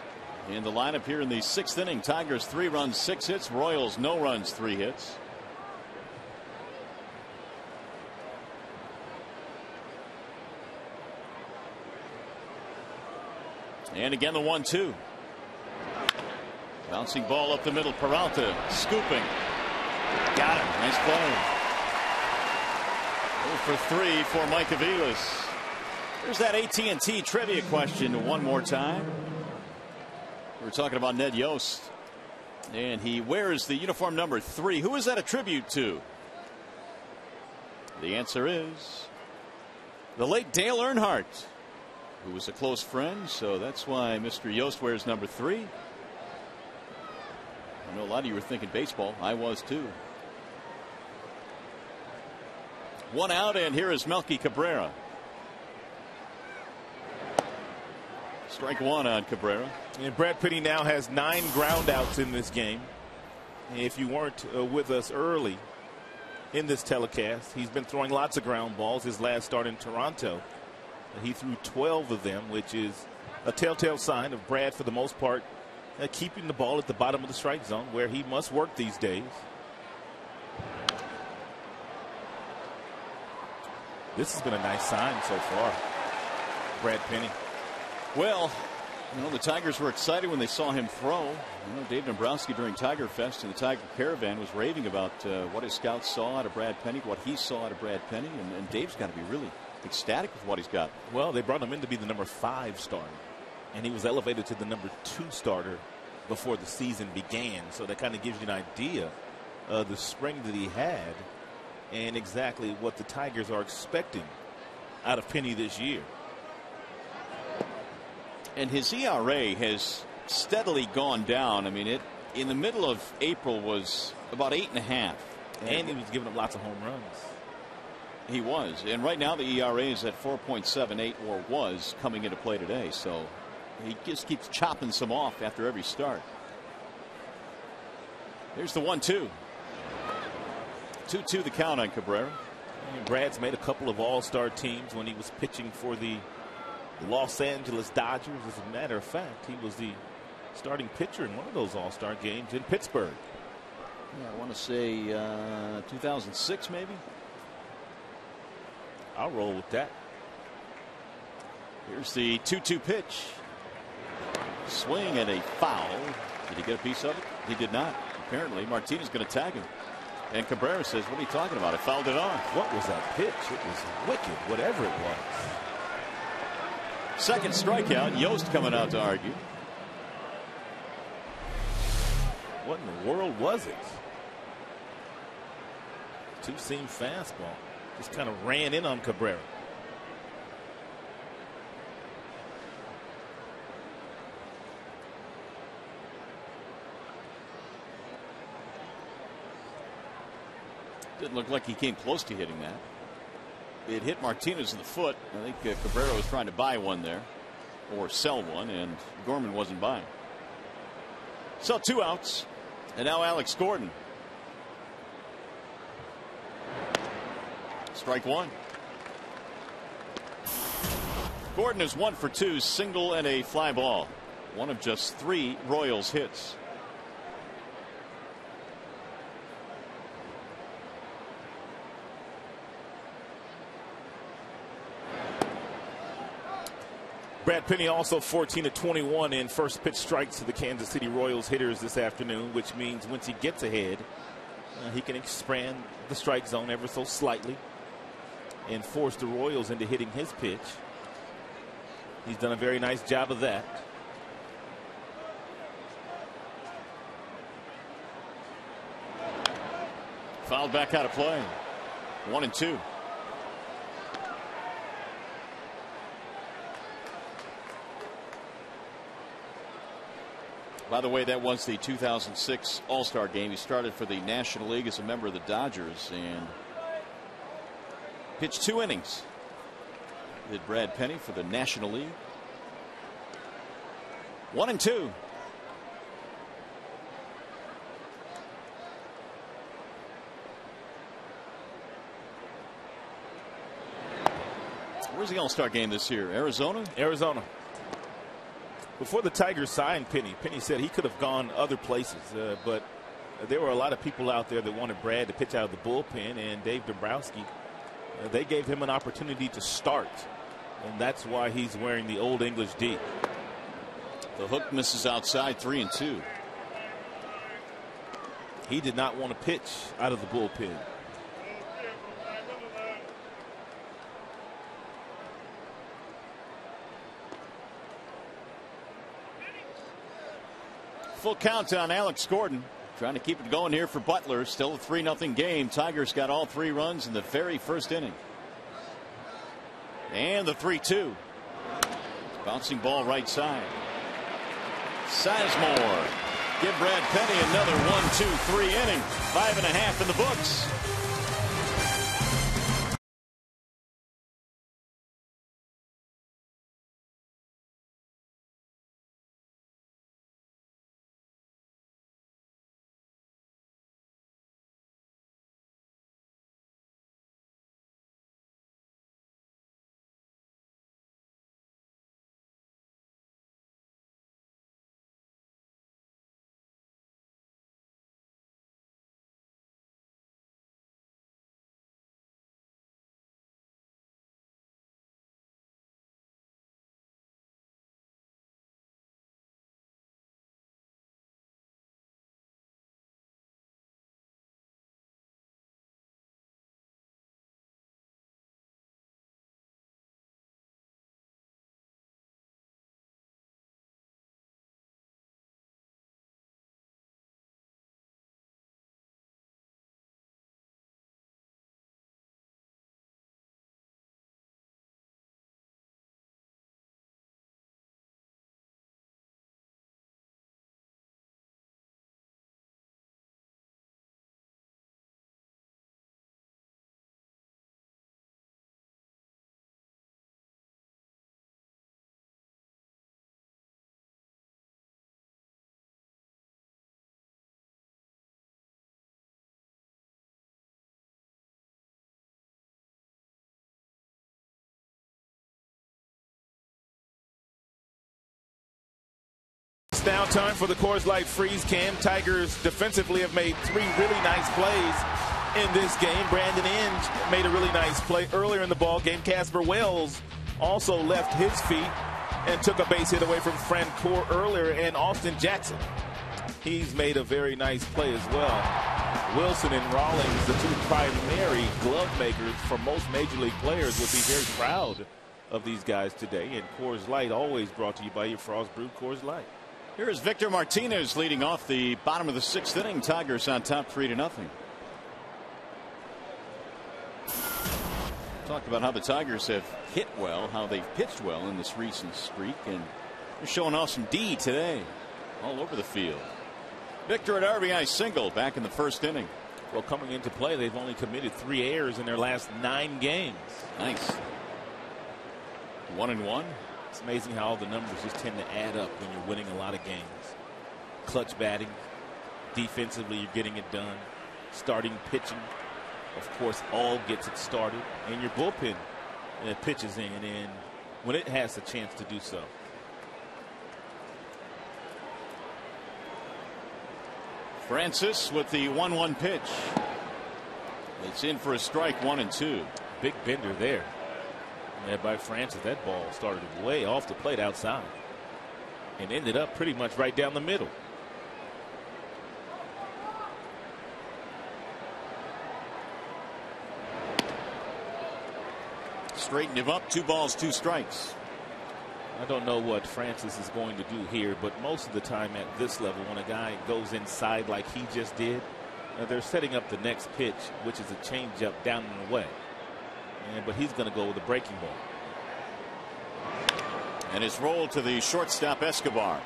in the lineup here in the 6th inning. Tigers 3 runs, 6 hits. Royals no runs, 3 hits. And again the 1-2. Bouncing ball up the middle. Peralta scooping. Got him. Nice play. 0 for 3 for Mike Aviles. There's that AT&T trivia question one more time. We're talking about Ned Yost, and he wears the uniform number 3. Who is that a tribute to? The answer is the late Dale Earnhardt, who was a close friend, so that's why Mr. Yost wears number 3. I know a lot of you were thinking baseball. I was too. 1 out, and here is Melky Cabrera. Strike 1 on Cabrera. And Brad Penny now has 9 groundouts in this game. If you weren't with us early in this telecast, he's been throwing lots of ground balls. His last start in Toronto, he threw 12 of them, which is a telltale sign of Brad, for the most part, keeping the ball at the bottom of the strike zone, where he must work these days. This has been a nice sign so far, Brad Penny. Well, you know, the Tigers were excited when they saw him throw. You know, Dave Dombrowski during Tiger Fest and the Tiger Caravan was raving about what his scouts saw out of Brad Penny, what he saw out of Brad Penny, and Dave's got to be really ecstatic with what he's got. Well, they brought him in to be the number 5 starter, and he was elevated to the number 2 starter before the season began. So that kind of gives you an idea of the spring that he had and exactly what the Tigers are expecting out of Penny this year. And his ERA has steadily gone down. I mean, it in the middle of April was about 8.5. And he was giving up lots of home runs. He was. And right now the ERA is at 4.78, or was coming into play today. So he just keeps chopping some off after every start. Here's the 1-2. 2-2 the count on Cabrera. And Brad's made a couple of all-star teams when he was pitching for the Los Angeles Dodgers. As a matter of fact, he was the starting pitcher in one of those all-star games in Pittsburgh. Yeah, I want to say 2006 maybe. I'll roll with that. Here's the 2-2 pitch. Swing and a foul. Did he get a piece of it? He did not. Apparently Martinez going to tag him. And Cabrera says, what are you talking about? I fouled it off. What was that pitch? It was wicked, whatever it was. Second strikeout. Yost coming out to argue. What in the world was it? Two-seam fastball. Just kind of ran in on Cabrera. Didn't look like he came close to hitting that. It hit Martinez in the foot. I think Cabrera was trying to buy one there or sell one, and Gorman wasn't buying. So 2 outs, and now Alex Gordon. Strike one. Gordon is 1 for 2, single and a fly ball. One of just 3 Royals hits. Brad Penny also 14 of 21 in first pitch strikes to the Kansas City Royals hitters this afternoon, which means once he gets ahead, he can expand the strike zone ever so slightly and force the Royals into hitting his pitch. He's done a very nice job of that. Fouled back out of play. 1-2. By the way, that was the 2006 All-Star game. He started for the National League as a member of the Dodgers and pitched 2 innings. Did Brad Penny for the National League. 1-2. Where's the All-Star game this year? Arizona? Arizona. Before the Tigers signed Penny, Penny said he could have gone other places, but there were a lot of people out there that wanted Brad to pitch out of the bullpen, and Dave Dombrowski, they gave him an opportunity to start, and that's why he's wearing the Old English D. The hook misses outside, 3-2. He did not want to pitch out of the bullpen. Full count on Alex Gordon. Trying to keep it going here for Butler. Still a 3-0 game. Tigers got all 3 runs in the very first inning. And the 3-2. Bouncing ball right side. Sizemore. Give Brad Penny another 1-2-3 inning. 5.5 in the books. Downtime for the Coors Light freeze cam. Tigers defensively have made 3 really nice plays in this game. Brandon Inge made a really nice play earlier in the ball game. Casper Wells also left his feet and took a base hit away from Francoeur earlier. And Austin Jackson, he's made a very nice play as well. Wilson and Rawlings, the 2 primary glove makers for most major league players, would be very proud of these guys today. And Coors Light, always brought to you by your Frost Brewed Coors Light. Here is Victor Martinez leading off the bottom of the 6th inning. Tigers on top 3-0. Talked about how the Tigers have hit well, how they've pitched well in this recent streak, and they're showing off some D today all over the field. Victor at RBI single back in the first inning. Well, coming into play, they've only committed 3 errors in their last 9 games. Nice. 1-1. It's amazing how all the numbers just tend to add up when you're winning a lot of games. Clutch batting, defensively you're getting it done, starting pitching, of course, all gets it started, and your bullpen pitches in when it has a chance to do so. Francis with the 1-1 pitch. It's in for a strike, 1-2. Big bender there. Led by Francis. That ball started way off the plate outside and ended up pretty much right down the middle. Straightened him up. 2 balls, 2 strikes. I don't know what Francis is going to do here, but most of the time at this level, when a guy goes inside like he just did, they're setting up the next pitch, which is a changeup down and away. But he's going to go with a breaking ball. And it's rolled to the shortstop Escobar.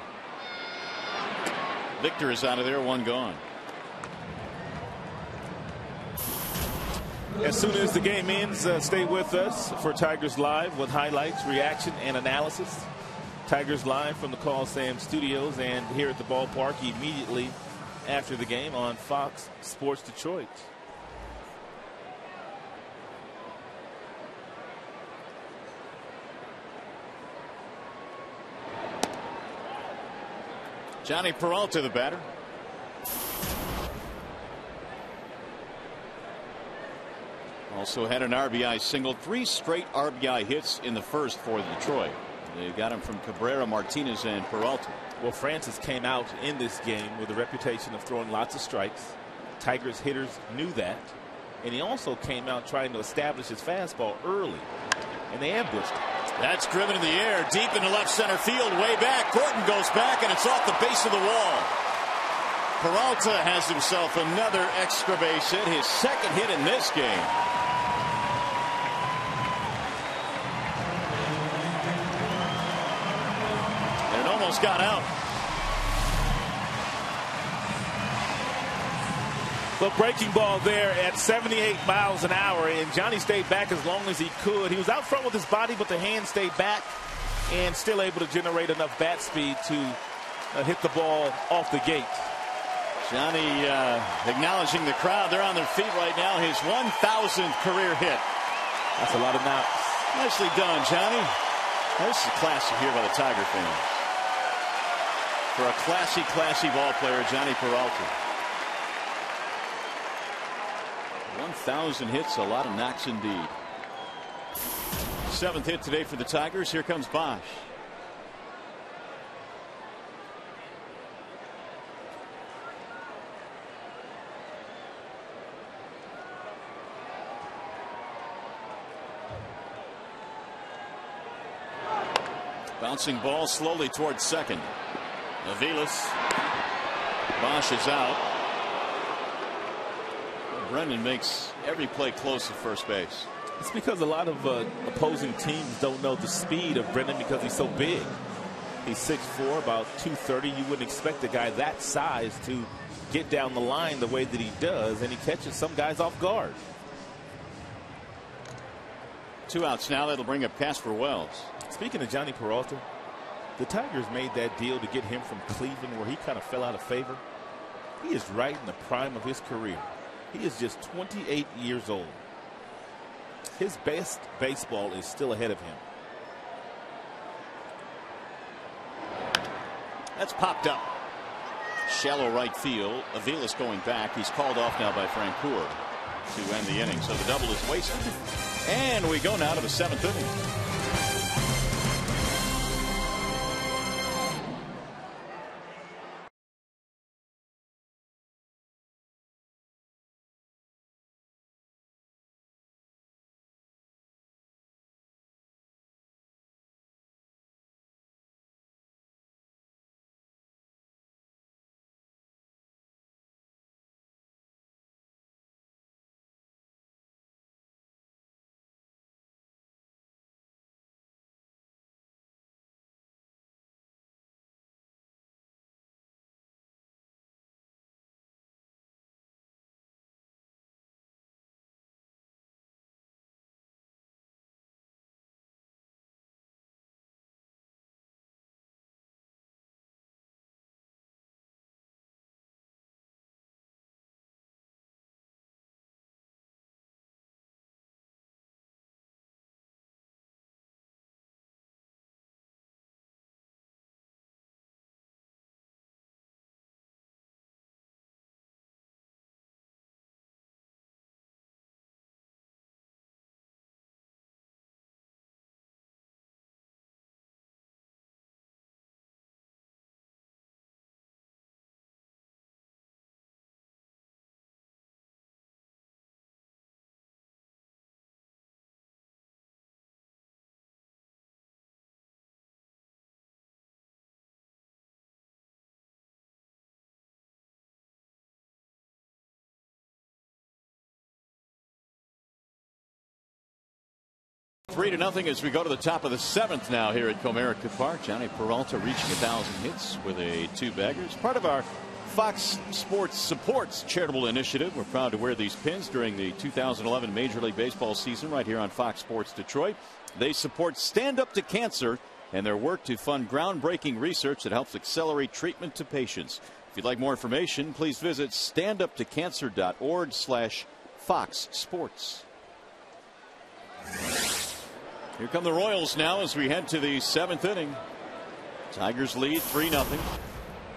Victor is out of there, 1 gone. As soon as the game ends, stay with us for Tigers Live with highlights, reaction, and analysis. Tigers Live from the Coliseum Studios and here at the ballpark immediately after the game on Fox Sports Detroit. Johnny Peralta, the batter. Also had an RBI single. 3 straight RBI hits in the first for Detroit. They got him from Cabrera, Martinez, and Peralta. Well, Francis came out in this game with a reputation of throwing lots of strikes. Tigers hitters knew that. And he also came out trying to establish his fastball early. And they ambushed him. That's driven in the air, deep into left center field, way back. Gordon goes back, and it's off the base of the wall. Peralta has himself another extra base hit, his second hit in this game. And it almost got out. Well, breaking ball there at 78 miles an hour, and Johnny stayed back as long as he could. He was out front with his body, but the hand stayed back and still able to generate enough bat speed to hit the ball off the gate. Johnny acknowledging the crowd. They're on their feet right now. His 1,000th career hit. That's a lot of knocks. Nicely done, Johnny. This is classy here by the Tiger fans. For a classy ball player, Johnny Peralta. 1,000 hits, a lot of knocks indeed. 7th hit today for the Tigers. Here comes Bosch. Bouncing ball slowly towards second. Aviles. Bosch is out. Brendan makes every play close to first base. It's because a lot of opposing teams don't know the speed of Brendan because he's so big. He's 6'4", about 230. You wouldn't expect a guy that size to get down the line the way that he does, and he catches some guys off guard. 2 outs now. That'll bring up Casper Wells. Speaking of Johnny Peralta, the Tigers made that deal to get him from Cleveland where he kind of fell out of favor. He is right in the prime of his career. He is just 28 years old. His best baseball is still ahead of him. That's popped up. Shallow right field. Aviles going back. He's called off now by Francoeur to end the inning. So the double is wasted. And we go now to the 7th inning. 3-0 as we go to the top of the 7th now here at Comerica Park. Johnny Peralta reaching 1,000 hits with a 2-bagger. It's part of our Fox Sports Supports charitable initiative. We're proud to wear these pins during the 2011 Major League Baseball season right here on Fox Sports Detroit. They support Stand Up to Cancer and their work to fund groundbreaking research that helps accelerate treatment to patients. If you'd like more information, please visit standuptocancer.org/Fox Sports. Here come the Royals now as we head to the 7th inning. Tigers lead 3-0.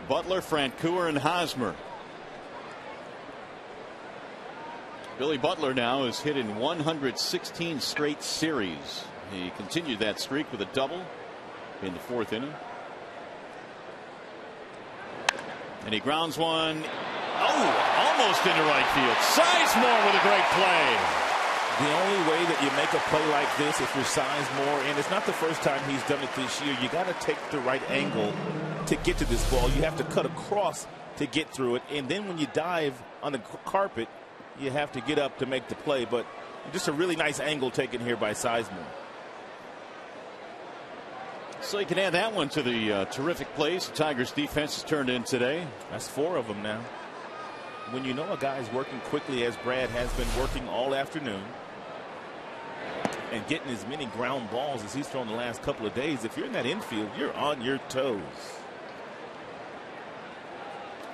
Butler, Francoeur, and Hosmer. Billy Butler now is hit in 116 straight series. He continued that streak with a double in the 4th inning. And he grounds one. Oh, almost into right field. Sizemore with a great play. The only way that you make a play like this, if you're Sizemore, and it's not the first time he's done it this year, you got to take the right angle to get to this ball. You have to cut across to get through it, and then when you dive on the carpet, you have to get up to make the play. But just a really nice angle taken here by Sizemore. So you can add that one to the terrific plays the Tigers defense has turned in today. That's 4 of them now. When you know a guy's working quickly as Brad has been working all afternoon and getting as many ground balls as he's thrown the last couple of days, if you're in that infield, you're on your toes.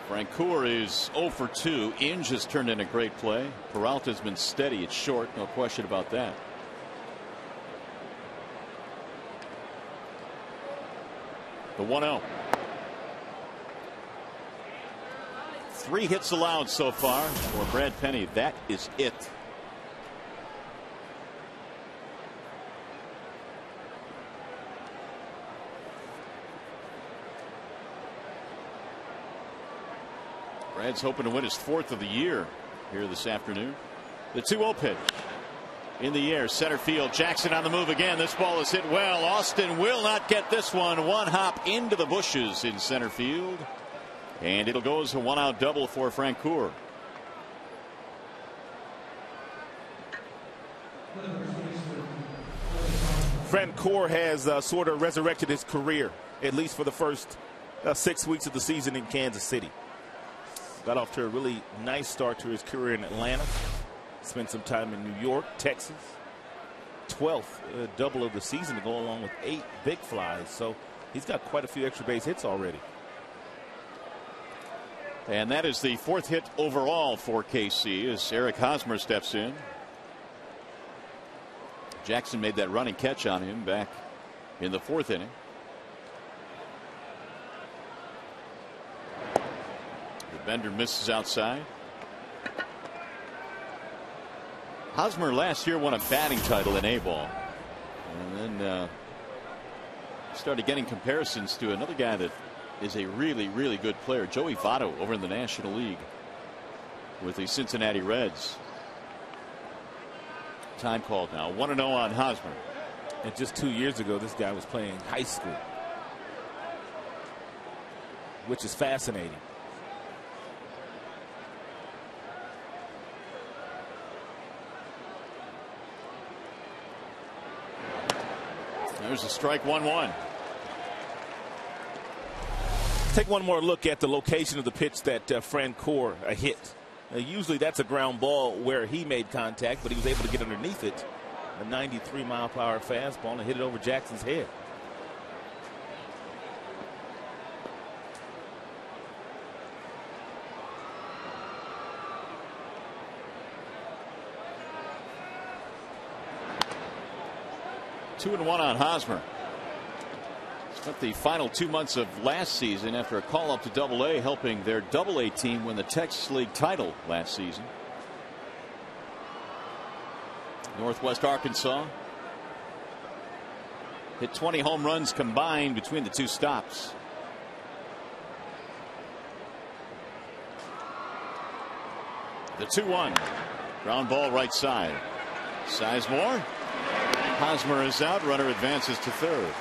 Francoeur is 0 for 2. Inge has turned in a great play. Peralta's been steady. It's short. No question about that. The 1-0. 3 hits allowed so far for Brad Penny. That is it. Brad's hoping to win his 4th of the year here this afternoon. The 2-0 pitch. In the air, center field. Jackson on the move again. This ball is hit well. Austin will not get this one. One hop into the bushes in center field. And it'll go as a 1-out double for Francoeur. Francoeur has sort of resurrected his career, at least for the first 6 weeks of the season in Kansas City. Got off to a really nice start to his career in Atlanta. Spent some time in New York, Texas. 12th double of the season to go along with 8 big flies. So he's got quite a few extra base hits already. And that is the 4th hit overall for KC as Eric Hosmer steps in. Jackson made that running catch on him back in the 4th inning. The bender misses outside. Hosmer last year won a batting title in A-ball. And then started getting comparisons to another guy that is a really, really good player, Joey Votto, over in the National League with the Cincinnati Reds. Time called now. 1-0 on Hosmer. And just 2 years ago, this guy was playing high school, which is fascinating. There's a strike. 1-1. Take one more look at the location of the pitch that Francoeur hit. Usually that's a ground ball where he made contact, but he was able to get underneath it. A 93-mile-per-hour fastball and hit it over Jackson's head. Two and 1 on Hosmer. Spent the final 2 months of last season after a call up to Double-A, helping their Double-A team win the Texas League title last season. Northwest Arkansas hit 20 home runs combined between the 2 stops. The 2-1. Ground ball right side. Sizemore. Hosmer is out. Runner advances to third.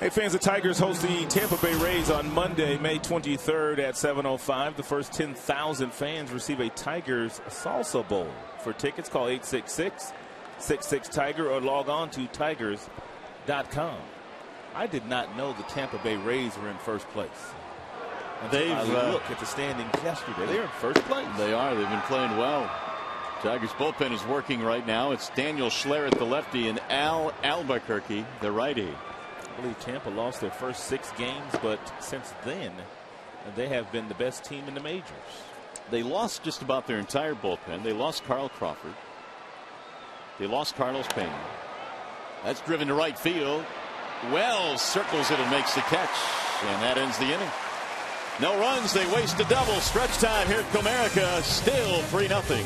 Hey fans, the Tigers host the Tampa Bay Rays on Monday, May 23rd at 7:05. The first 10,000 fans receive a Tigers Salsa Bowl. For tickets, call 866-66-TIGER or log on to tigers.com. I did not know the Tampa Bay Rays were in first place. They've look at the standings yesterday. They're in first place. They are. They've been playing well. Tigers bullpen is working right now. It's Daniel Schlereth, the lefty, and Al Albuquerque, the righty. I believe Tampa lost their first 6 games, but since then, they have been the best team in the majors. They lost just about their entire bullpen. They lost Carl Crawford. They lost Carlos Pena. That's driven to right field. Wells circles it and makes the catch, and that ends the inning. No runs. They waste a double. Stretch time here at Comerica. Still 3-0.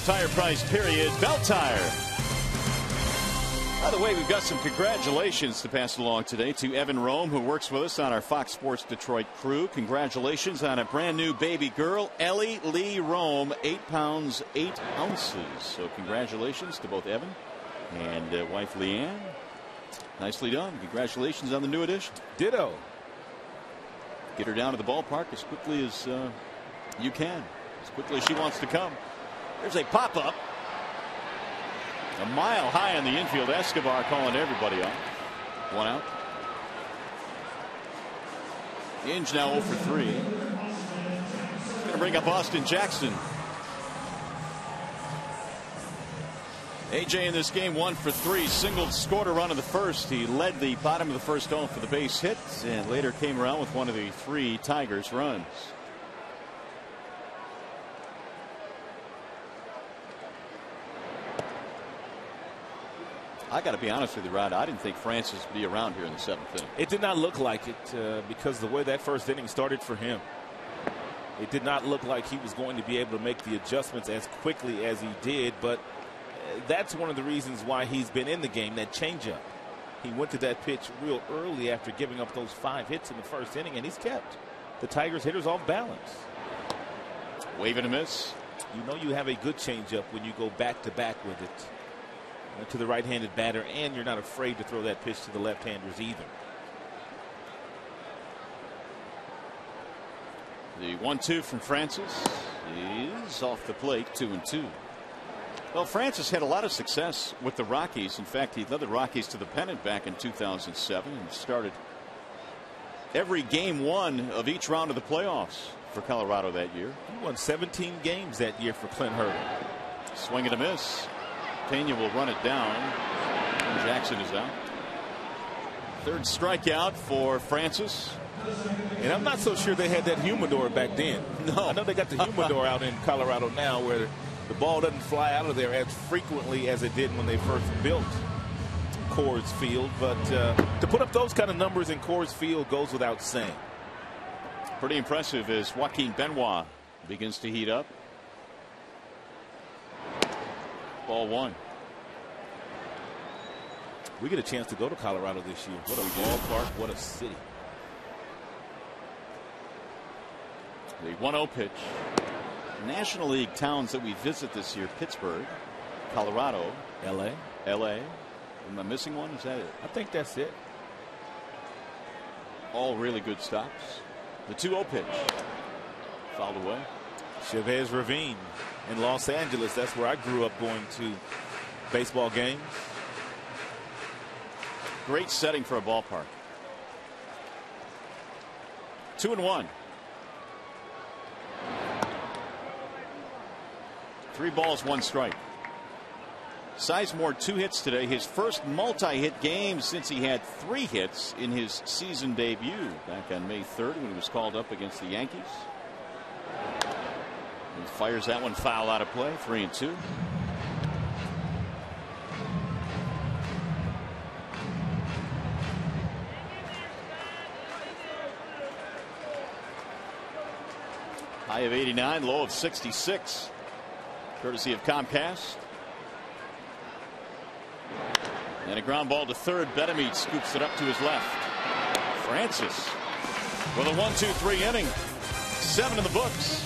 Tire price period. Belt Tire. By the way, we've got some congratulations to pass along today to Evan Rome, who works with us on our Fox Sports Detroit crew. Congratulations on a brand new baby girl, Ellie Lee Rome, 8 pounds 8 ounces. So congratulations to both Evan and wife Leanne. Nicely done. Congratulations on the new addition. Ditto. Get her down to the ballpark as quickly as you can, as quickly as she wants to come. There's a pop-up. A mile high in the infield. Escobar calling everybody off. 1 out. Inge now 0 for 3. Going to bring up Austin Jackson. AJ in this game 1 for 3. Singled, scored a run in the first. He led the bottom of the first inning for the base hit, and later came around with one of the 3 Tigers runs. I got to be honest with you, Rod. I didn't think Francis would be around here in the 7th inning. It did not look like it because the way that first inning started for him, it did not look like he was going to be able to make the adjustments as quickly as he did. But that's one of the reasons why he's been in the game, that changeup. He went to that pitch real early after giving up those 5 hits in the first inning, and he's kept the Tigers hitters off balance. Wave and a miss. You know you have a good changeup when you go back-to-back with it. To the right-handed batter, and you're not afraid to throw that pitch to the left-handers either. The 1-2 from Francis is off the plate, 2-2. Well, Francis had a lot of success with the Rockies. In fact, he led the Rockies to the pennant back in 2007 and started every game 1 of each round of the playoffs for Colorado that year. He won 17 games that year for Clint Hurdle. Swing and a miss. Pena will run it down. And Jackson is out. 3rd strikeout for Francis. And I'm not so sure they had that humidor back then. No. I know they got the humidor out in Colorado now where the ball doesn't fly out of there as frequently as it did when they first built Coors Field. But to put up those kind of numbers in Coors Field goes without saying. Pretty impressive as Joaquin Benoit begins to heat up. Ball one. We get a chance to go to Colorado this year. What a ballpark, what a city. The 1-0 pitch. National League towns that we visit this year: Pittsburgh, Colorado, L.A. Am I missing one? Is that it? I think that's it. All really good stops. The 2-0 pitch. Fouled away. Chavez Ravine in Los Angeles. That's where I grew up going to baseball games. Great setting for a ballpark. 2-1. 3 balls, 1 strike. Sizemore 2 hits today. His first multi-hit game since he had 3 hits in his season debut back on May 3rd when he was called up against the Yankees. He fires that one foul out of play. 3-2. High of 89, low of 66. Courtesy of Comcast. And a ground ball to third. Betemit scoops it up to his left. Francis with a 1-2-3 inning. 7 in the books.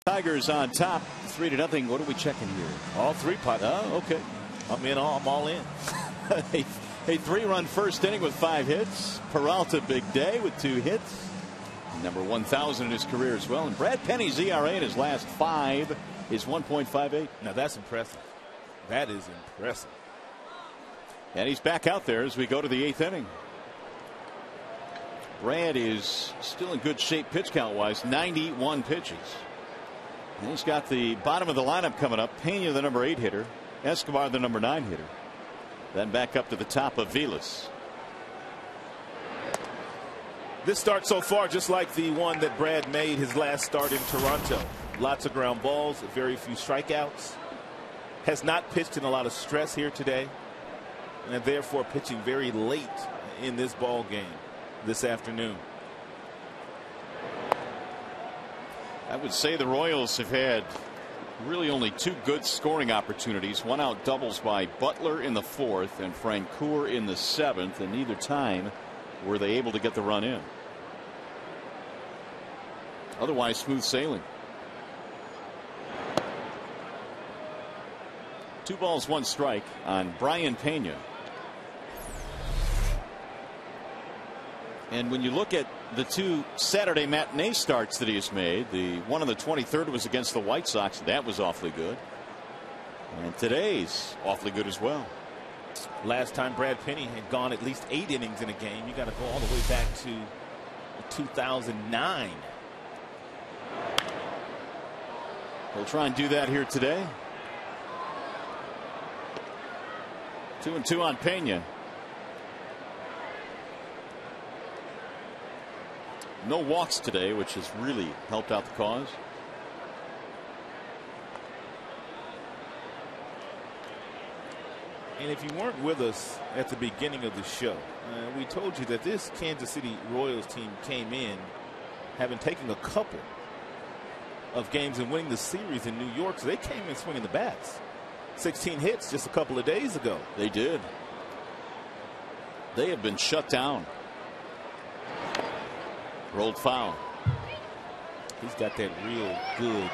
Tigers on top, 3-0. What are we checking here? All 3 pots. Oh, okay. I'm all in. A 3-run first inning with 5 hits. Peralta, big day with 2 hits. Number 1,000 in his career as well. And Brad Penny's ERA in his last 5 is 1.58. Now that's impressive. That is impressive. And he's back out there as we go to the 8th inning. Brad is still in good shape pitch count wise. 91 pitches. And he's got the bottom of the lineup coming up. Pena, the number 8 hitter. Escobar, the number 9 hitter. Then back up to the top of Vilas. This start so far just like the one that Brad made his last start in Toronto. Lots of ground balls, very few strikeouts. Has not pitched in a lot of stress here today. And therefore pitching very late in this ball game this afternoon. I would say the Royals have had really only 2 good scoring opportunities. 1 out doubles by Butler in the 4th and Francoeur in the 7th, and neither time were they able to get the run in. Otherwise, smooth sailing. 2 balls, 1 strike on Brian Pena. And when you look at the 2 Saturday matinee starts that he's made, the one on the 23rd was against the White Sox. That was awfully good. And today's awfully good as well. Last time Brad Penny had gone at least 8 innings in a game, you got to go all the way back to 2009. He'll try and do that here today. 2-2 on Pena. No walks today, which has really helped out the cause. And if you weren't with us at the beginning of the show, we told you that this Kansas City Royals team came in having taken a couple of games and winning the series in New York. So they came in swinging the bats. 16 hits just a couple of days ago. They did. They have been shut down. Rolled foul. He's got that real good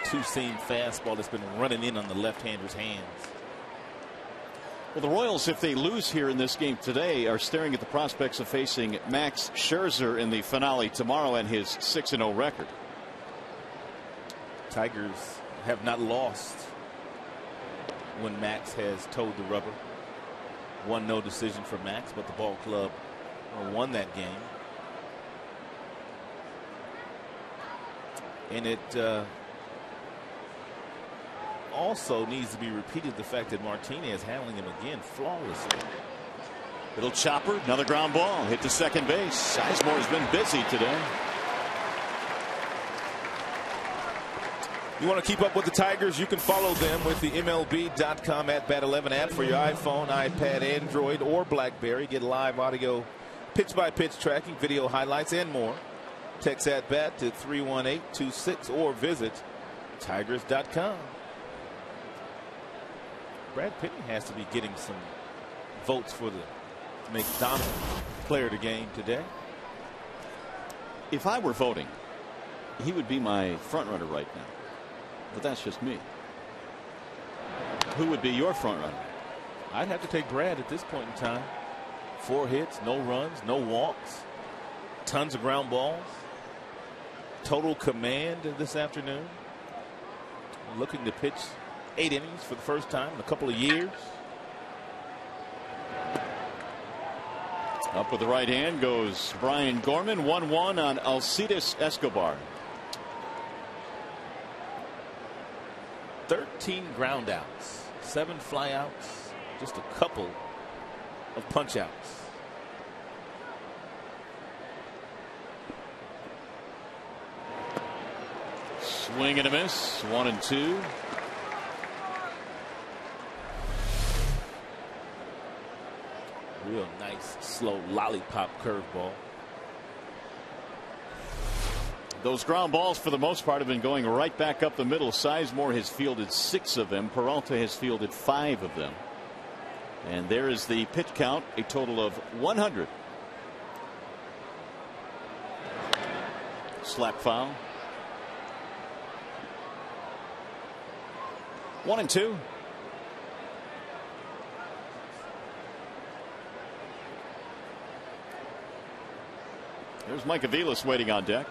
two-seam fastball that's been running in on the left-hander's hands. Well, the Royals, if they lose here in this game today, are staring at the prospects of facing Max Scherzer in the finale tomorrow and his 6-0 record. Tigers have not lost when Max has towed the rubber. 1-0 decision for Max, but the ball club won that game. And it also needs to be repeated, the fact that Martinez handling him again flawlessly. Little chopper, another ground ball, hit to second base. Sizemore has been busy today. You want to keep up with the Tigers? You can follow them with the MLB.com at Bat11 app for your iPhone, iPad, Android, or BlackBerry. Get live audio, pitch-by-pitch tracking, video highlights, and more. Text at bat to 31826 or visit Tigers.com. Brad Penny has to be getting some votes for the McDonald player of the game today. If I were voting, he would be my front runner right now. But that's just me. Who would be your front runner? I'd have to take Brad at this point in time. 4 hits, no runs, no walks, tons of ground balls. Total command this afternoon. Looking to pitch 8 innings for the first time in a couple of years. Up with the right hand goes Brian Gorman. 1-1 on Alcides Escobar. 13 ground outs, 7 flyouts, just a couple of punch outs. Swing and a miss. 1-2. Real nice, slow lollipop curveball. Those ground balls, for the most part, have been going right back up the middle. Sizemore has fielded 6 of them. Peralta has fielded 5 of them. And there is the pitch count, a total of 100. Slap foul. 1-2. There's Mike Aviles waiting on deck.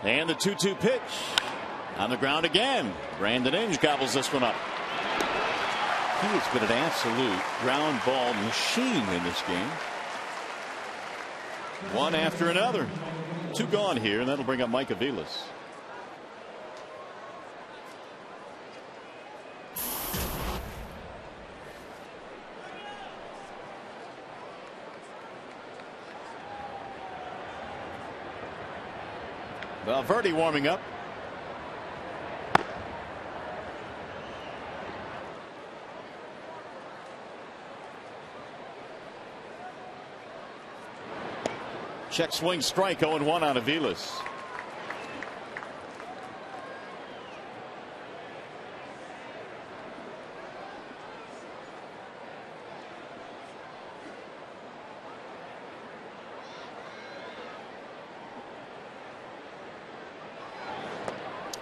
And the 2-2 pitch on the ground again. Brandon Inge gobbles this one up. He has been an absolute ground ball machine in this game. One after another. 2 gone here, and that'll bring up Mike Aviles. Valverde warming up. Check swing strike, 0-1 on Aviles.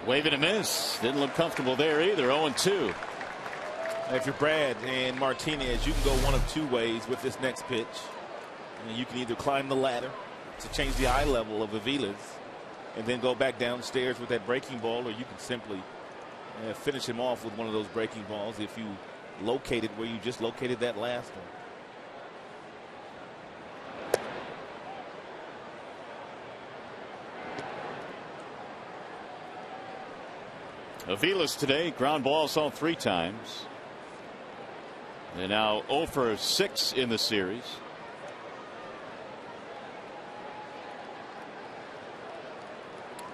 Waving a miss. Didn't look comfortable there either. 0-2. If you're Brad and Martinez, you can go one of two ways with this next pitch. And you can either climb the ladder to change the eye level of Aviles and then go back downstairs with that breaking ball, or you can simply finish him off with one of those breaking balls if you locate it where you just located that last one. Aviles today, ground balls all 3 times. They're now 0 for 6 in the series.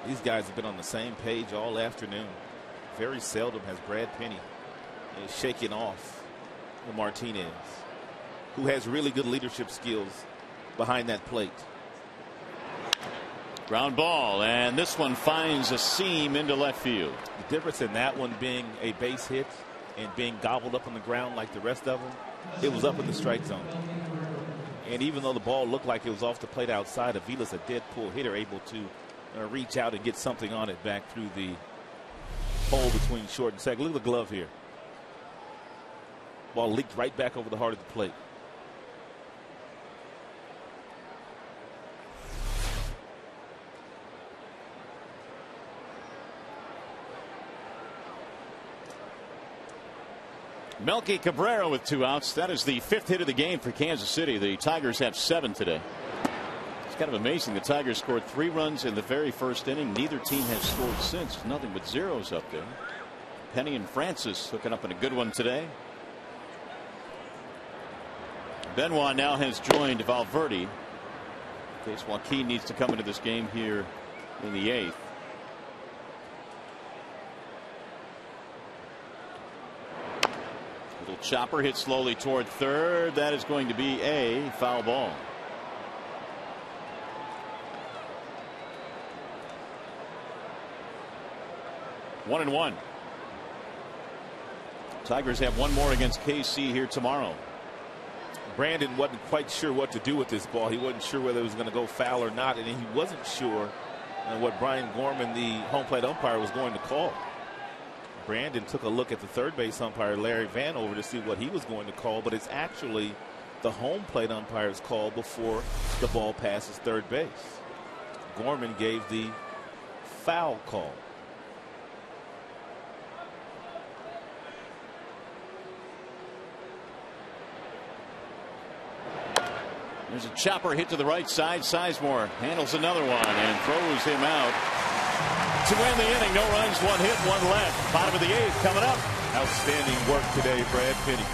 These guys have been on the same page all afternoon. Very seldom has Brad Penny shaken off Martinez, who has really good leadership skills behind that plate. Ground ball, and this one finds a seam into left field. The difference in that one being a base hit and being gobbled up on the ground like the rest of them, it was up in the strike zone. And even though the ball looked like it was off the plate outside, Aviles, a dead pull hitter, able to reach out and get something on it back through the hole between short and second. Look at the glove here. Ball leaked right back over the heart of the plate. Melky Cabrera with 2 outs. That is the 5th hit of the game for Kansas City. The Tigers have 7 today. It's kind of amazing. The Tigers scored 3 runs in the very first inning. Neither team has scored since. Nothing but zeros up there. Penny and Francis hooking up in a good one today. Benoit now has joined Valverde in case Joaquin needs to come into this game here in the 8th. Little chopper hit slowly toward third. That is going to be a foul ball. One and one. Tigers have one more against KC here tomorrow. Brandon wasn't quite sure what to do with this ball. He wasn't sure whether it was going to go foul or not, and he wasn't sure what Brian Gorman, the home plate umpire, was going to call. Brandon took a look at the third base umpire, Larry Vanover, to see what he was going to call, but it's actually the home plate umpire's call before the ball passes third base. Gorman gave the foul call. There's a chopper hit to the right side. Sizemore handles another one and throws him out to win the inning. No runs, 1 hit, 1 left. Bottom of the 8th coming up. Outstanding work today, Brad Penny.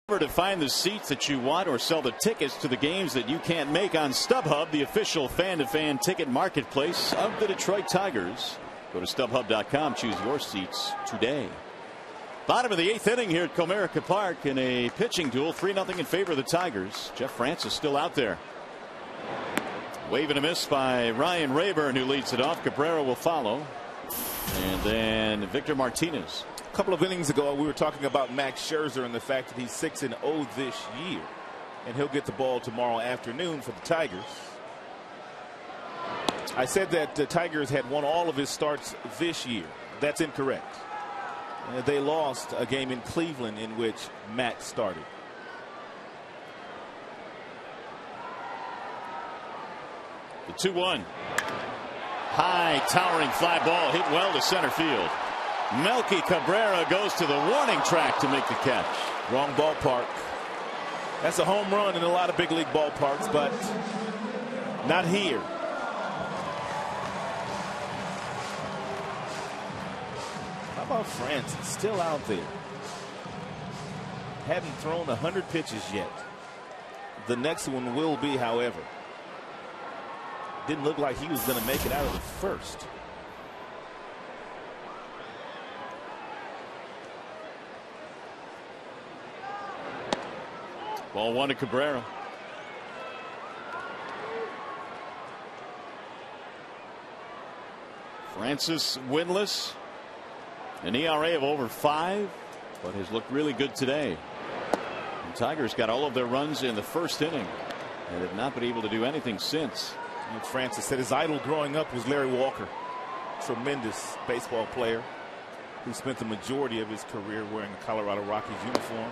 To find the seats that you want or sell the tickets to the games that you can't make on StubHub, the official fan-to-fan ticket marketplace of the Detroit Tigers. Go to StubHub.com. Choose your seats today. Bottom of the 8th inning here at Comerica Park in a pitching duel. 3-0 in favor of the Tigers. Jeff Francis still out there. Wave and a miss by Ryan Rayburn, who leads it off. Cabrera will follow. And then Victor Martinez. A couple of innings ago, we were talking about Max Scherzer and the fact that he's 6-0 this year. And he'll get the ball tomorrow afternoon for the Tigers. I said that the Tigers had won all of his starts this year. That's incorrect. They lost a game in Cleveland in which Max started. The 2-1. High towering fly ball hit well to center field. Melky Cabrera goes to the warning track to make the catch. Wrong ballpark. That's a home run in a lot of big league ballparks, but not here. How about Francis? Still out there. Hadn't thrown 100 pitches yet. The next one will be, however. Didn't look like he was going to make it out of the first. Ball 1 to Cabrera. Francis winless. An ERA of over 5, but has looked really good today. The Tigers got all of their runs in the first inning and have not been able to do anything since. And Francis said his idol growing up was Larry Walker. Tremendous baseball player who spent the majority of his career wearing a Colorado Rockies uniform.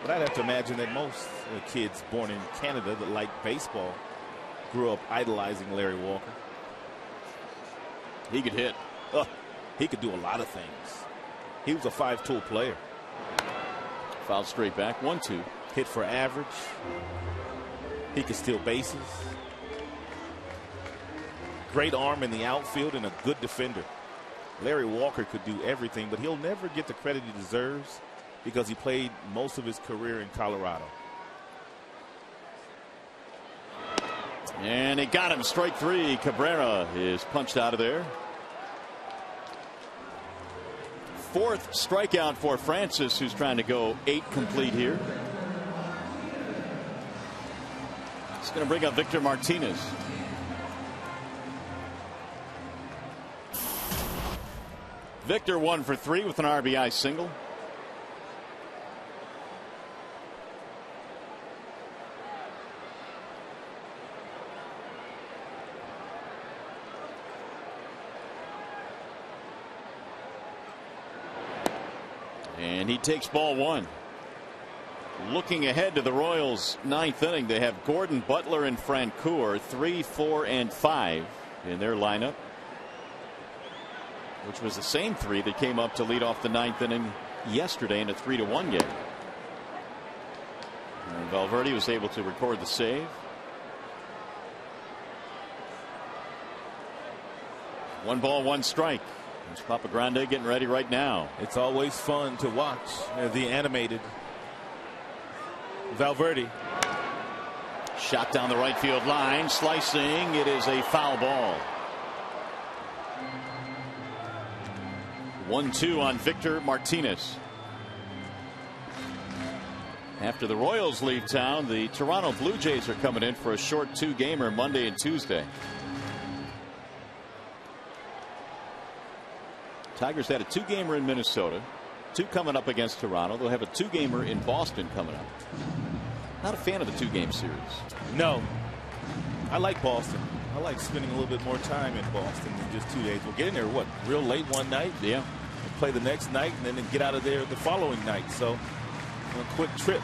But I'd have to imagine that most kids born in Canada that like baseball grew up idolizing Larry Walker. He could hit. He could do a lot of things. He was a 5-tool player. Fouled straight back. 1-2. Hit for average. He could steal bases. Great arm in the outfield and a good defender. Larry Walker could do everything, but he'll never get the credit he deserves because he played most of his career in Colorado. And he got him. Strike 3. Cabrera is punched out of there. 4th strikeout for Francis, who's trying to go 8 complete here. It's going to bring up Victor Martinez. Victor 1 for 3 with an RBI single. And he takes ball 1. Looking ahead to the Royals' 9th inning, they have Gordon, Butler, and Francoeur, 3, 4, and 5 in their lineup, which was the same 3 that came up to lead off the 9th inning yesterday in a 3-1 game. And Valverde was able to record the save. 1 ball, 1 strike. There's Papa Grande getting ready right now. It's always fun to watch the animated Valverde. Shot down the right field line, slicing. It is a foul ball. 1-2 on Victor Martinez. After the Royals leave town, the Toronto Blue Jays are coming in for a short 2-gamer Monday and Tuesday. Tigers had a 2-gamer in Minnesota, 2 coming up against Toronto. They'll have a 2-gamer in Boston coming up. Not a fan of the 2-game series. No. I like Boston. I like spending a little bit more time in Boston than just 2 days. We'll get in there, what, real late one night? Yeah. We'll play the next night and then get out of there the following night. So, a quick trip.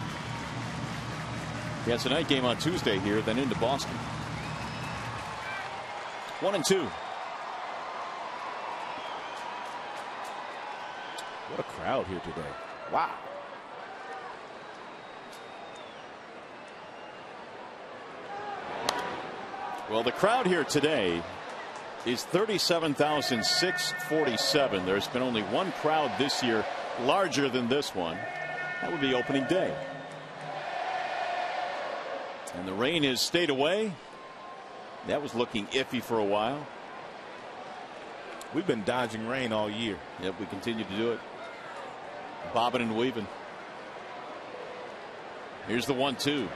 Yeah, it's a night game on Tuesday here, then into Boston. 1-2. What a crowd here today. Wow. Well, the crowd here today is 37,647. There's been only one crowd this year larger than this one. That would be opening day. And the rain has stayed away. That was looking iffy for a while. We've been dodging rain all year. Yep, we continue to do it. Bobbing and weaving. Here's the 1-2.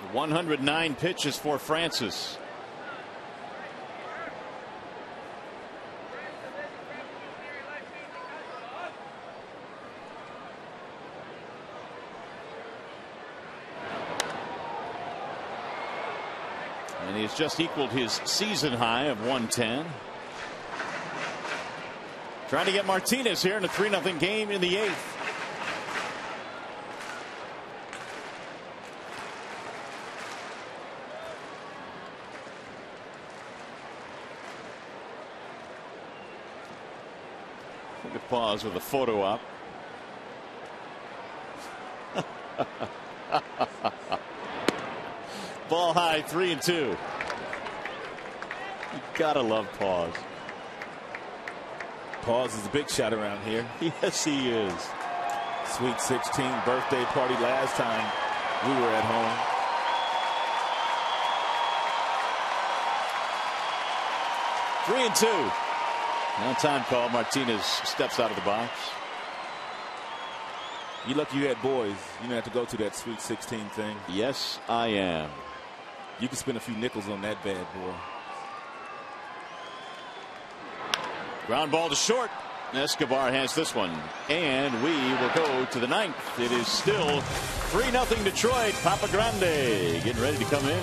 The 109 pitches for Francis. And he has just equaled his season high of 110. Trying to get Martinez here in a 3-0 game in the 8th. Take a pause with a photo op. Ball high, 3-2. You gotta love Pause. Pause is a big shot around here. Yes, he is. Sweet 16 birthday party last time we were at home. Three and two. Now time call. Martinez steps out of the box. You lucky you had boys. You didn't have to go to that Sweet 16 thing. Yes, I am. You can spend a few nickels on that bad boy. Ground ball to short. Escobar has this one. And we will go to the 9th. It is still 3-0 Detroit. Papa Grande getting ready to come in.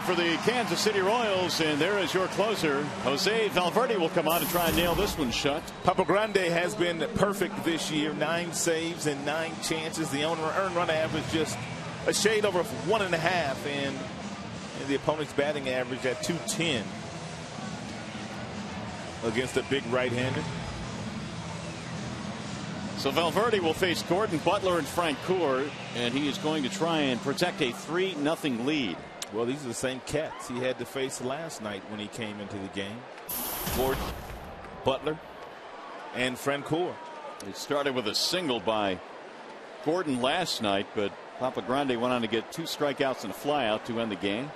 For the Kansas City Royals, and there is your closer. Jose Valverde will come on and try and nail this one shut. Papa Grande has been perfect this year. 9 saves and 9 chances. The earned run average just a shade over 1.5, and the opponent's batting average at 210 against a big right-hander. So Valverde will face Gordon Butler and Frank Coeur, and he is going to try and protect a 3-0 lead. Well, these are the same cats he had to face last night when he came into the game. Gordon, Butler, and Francoeur. It started with a single by Gordon last night, but Papa Grande went on to get 2 strikeouts and a flyout to end the game.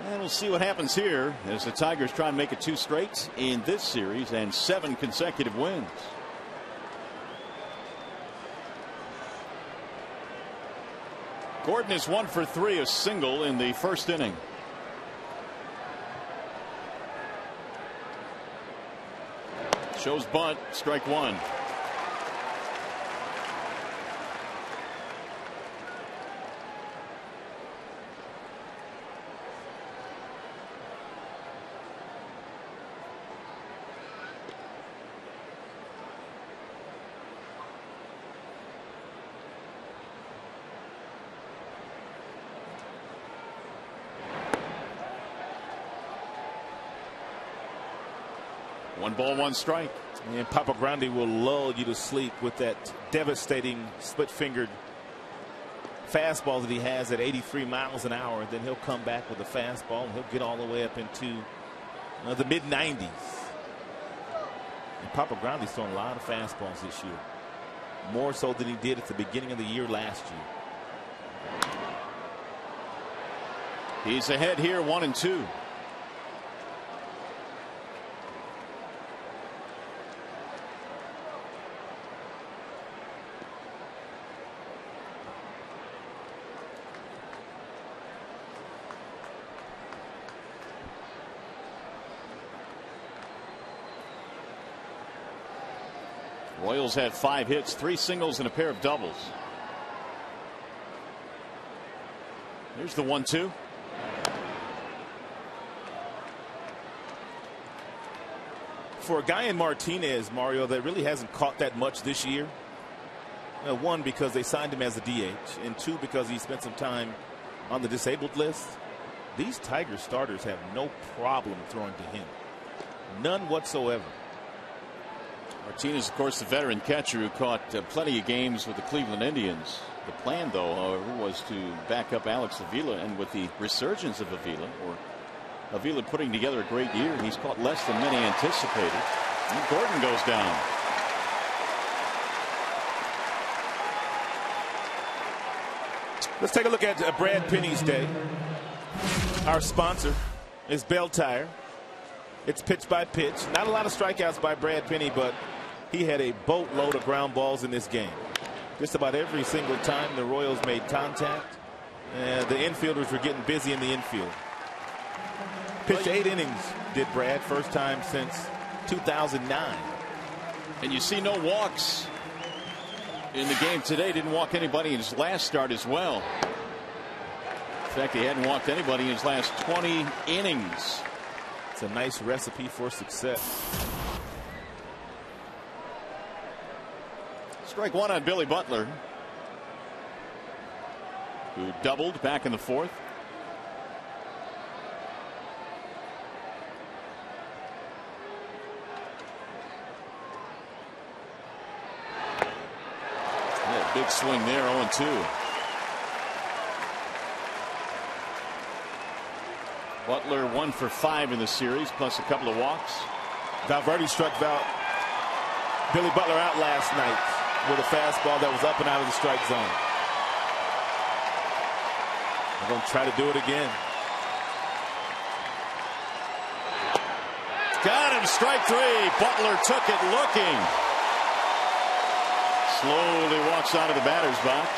And we'll see what happens here as the Tigers try and make it 2 straight in this series and 7 consecutive wins. Gordon is 1 for 3, a single in the first inning. Shows bunt, strike one. One ball, one strike. And Papa Grande will lull you to sleep with that devastating split-fingered fastball that he has at 83 miles an hour. Then he'll come back with a fastball and he'll get all the way up into the mid-90s. And Papa Grande's thrown a lot of fastballs this year, more so than he did at the beginning of the year last year. He's ahead here, 1-2. Royals had 5 hits, 3 singles, and a pair of doubles. Here's the 1-2. For a guy in Martinez, Mario, that really hasn't caught that much this year. One, because they signed him as a DH, and two, because he spent some time on the disabled list. These Tiger starters have no problem throwing to him. None whatsoever. Martinez, of course, the veteran catcher who caught plenty of games with the Cleveland Indians. The plan, though, however, was to back up Alex Avila, and with the resurgence of Avila, or Avila putting together a great year, he's caught less than many anticipated. And Gordon goes down. Let's take a look at Brad Penny's day. Our sponsor is Bell Tire. It's pitch by pitch. Not a lot of strikeouts by Brad Penny, but he had a boatload of ground balls in this game. Just about every single time the Royals made contact, the infielders were getting busy in the infield. Pitched 8 innings, did Brad, first time since 2009. And you see no walks in the game today. Didn't walk anybody in his last start as well. In fact, he hadn't walked anybody in his last 20 innings. It's a nice recipe for success. Strike one on Billy Butler, who doubled back in the fourth. Yeah, big swing there, 0-2. Butler 1 for 5 in the series, plus a couple of walks. Valverde struck Billy Butler out last night with a fastball that was up and out of the strike zone. They're going to try to do it again. Got him, strike 3. Butler took it looking. Slowly walks out of the batter's box.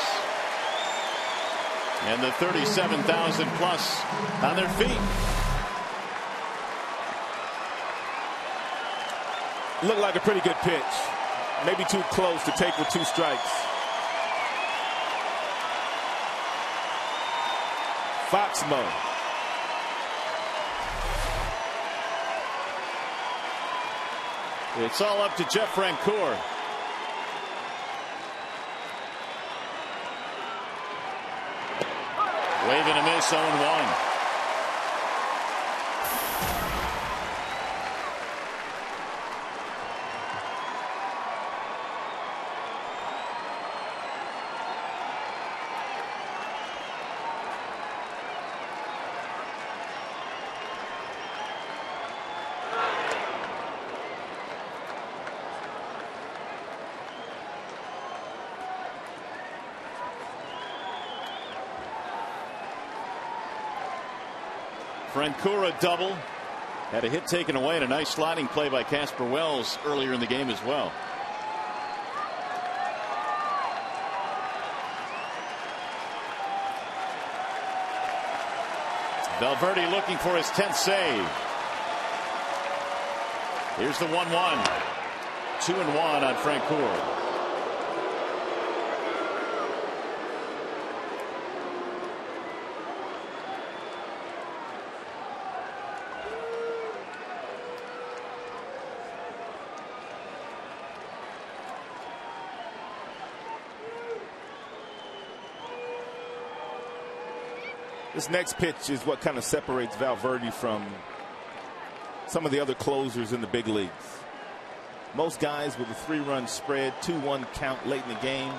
And the 37,000 plus on their feet. Looked like a pretty good pitch. Maybe too close to take with 2 strikes. Fox mode. It's all up to Jeff Francoeur. Wave and a miss, 0-1. Francoeur double. Had a hit taken away and a nice sliding play by Casper Wells earlier in the game as well. Valverde looking for his 10th save. Here's the 1-1. 2-1 on Francoeur. This next pitch is what kind of separates Valverde from some of the other closers in the big leagues. Most guys with a 3-run spread, 2-1 count late in the game,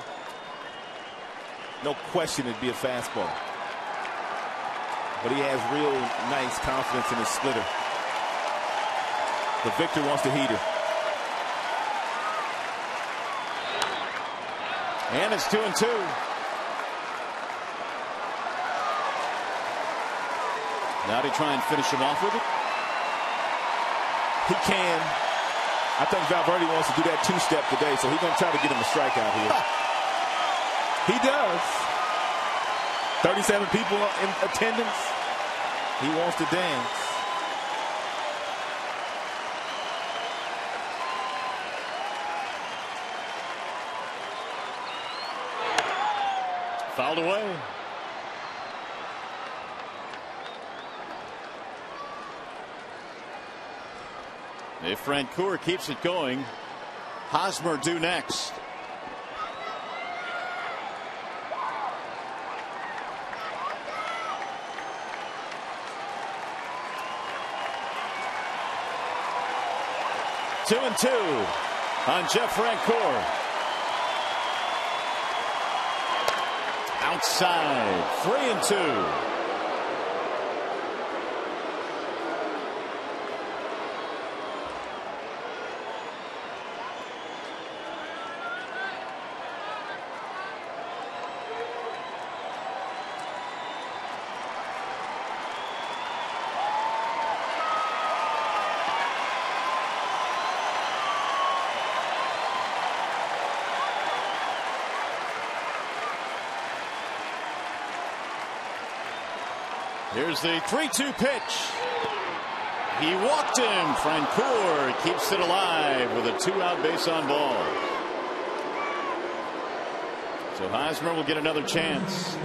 no question it'd be a fastball. But he has real nice confidence in his splitter. The Victor wants the heater. And it's 2-2. Now to try and finish him off with it. He can. I think Valverde wants to do that two-step today, so he's going to try to get him a strikeout here. He does. 37 people in attendance. He wants to dance. Fouled away. If Francoeur keeps it going, Hosmer due next. Two and two on Jeff Francoeur. Outside, 3-2. Here's the 3-2 pitch. He walked him. Francoeur keeps it alive with a 2-out base on ball. So Hosmer will get another chance.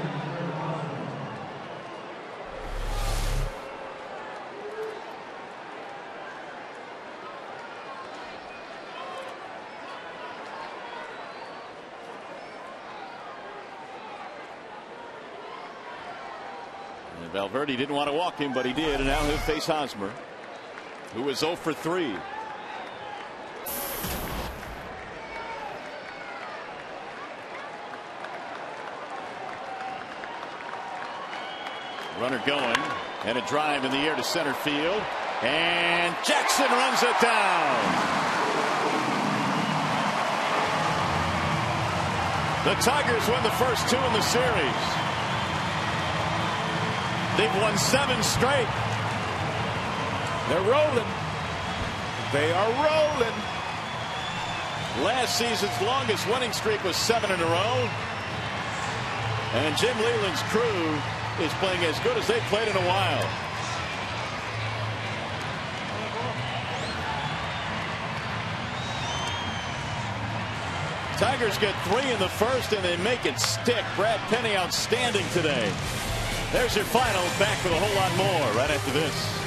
Valverde didn't want to walk him, but he did, and now he'll face Hosmer, who is 0 for 3. Runner going, and a drive in the air to center field, and Jackson runs it down. The Tigers win the first 2 in the series. They've won 7 straight. They're rolling. They are rolling. Last season's longest winning streak was 7 in a row. And Jim Leyland's crew is playing as good as they've played in a while. Tigers get 3 in the first, and they make it stick. Brad Penny outstanding today. There's your final. Back with a whole lot more right after this.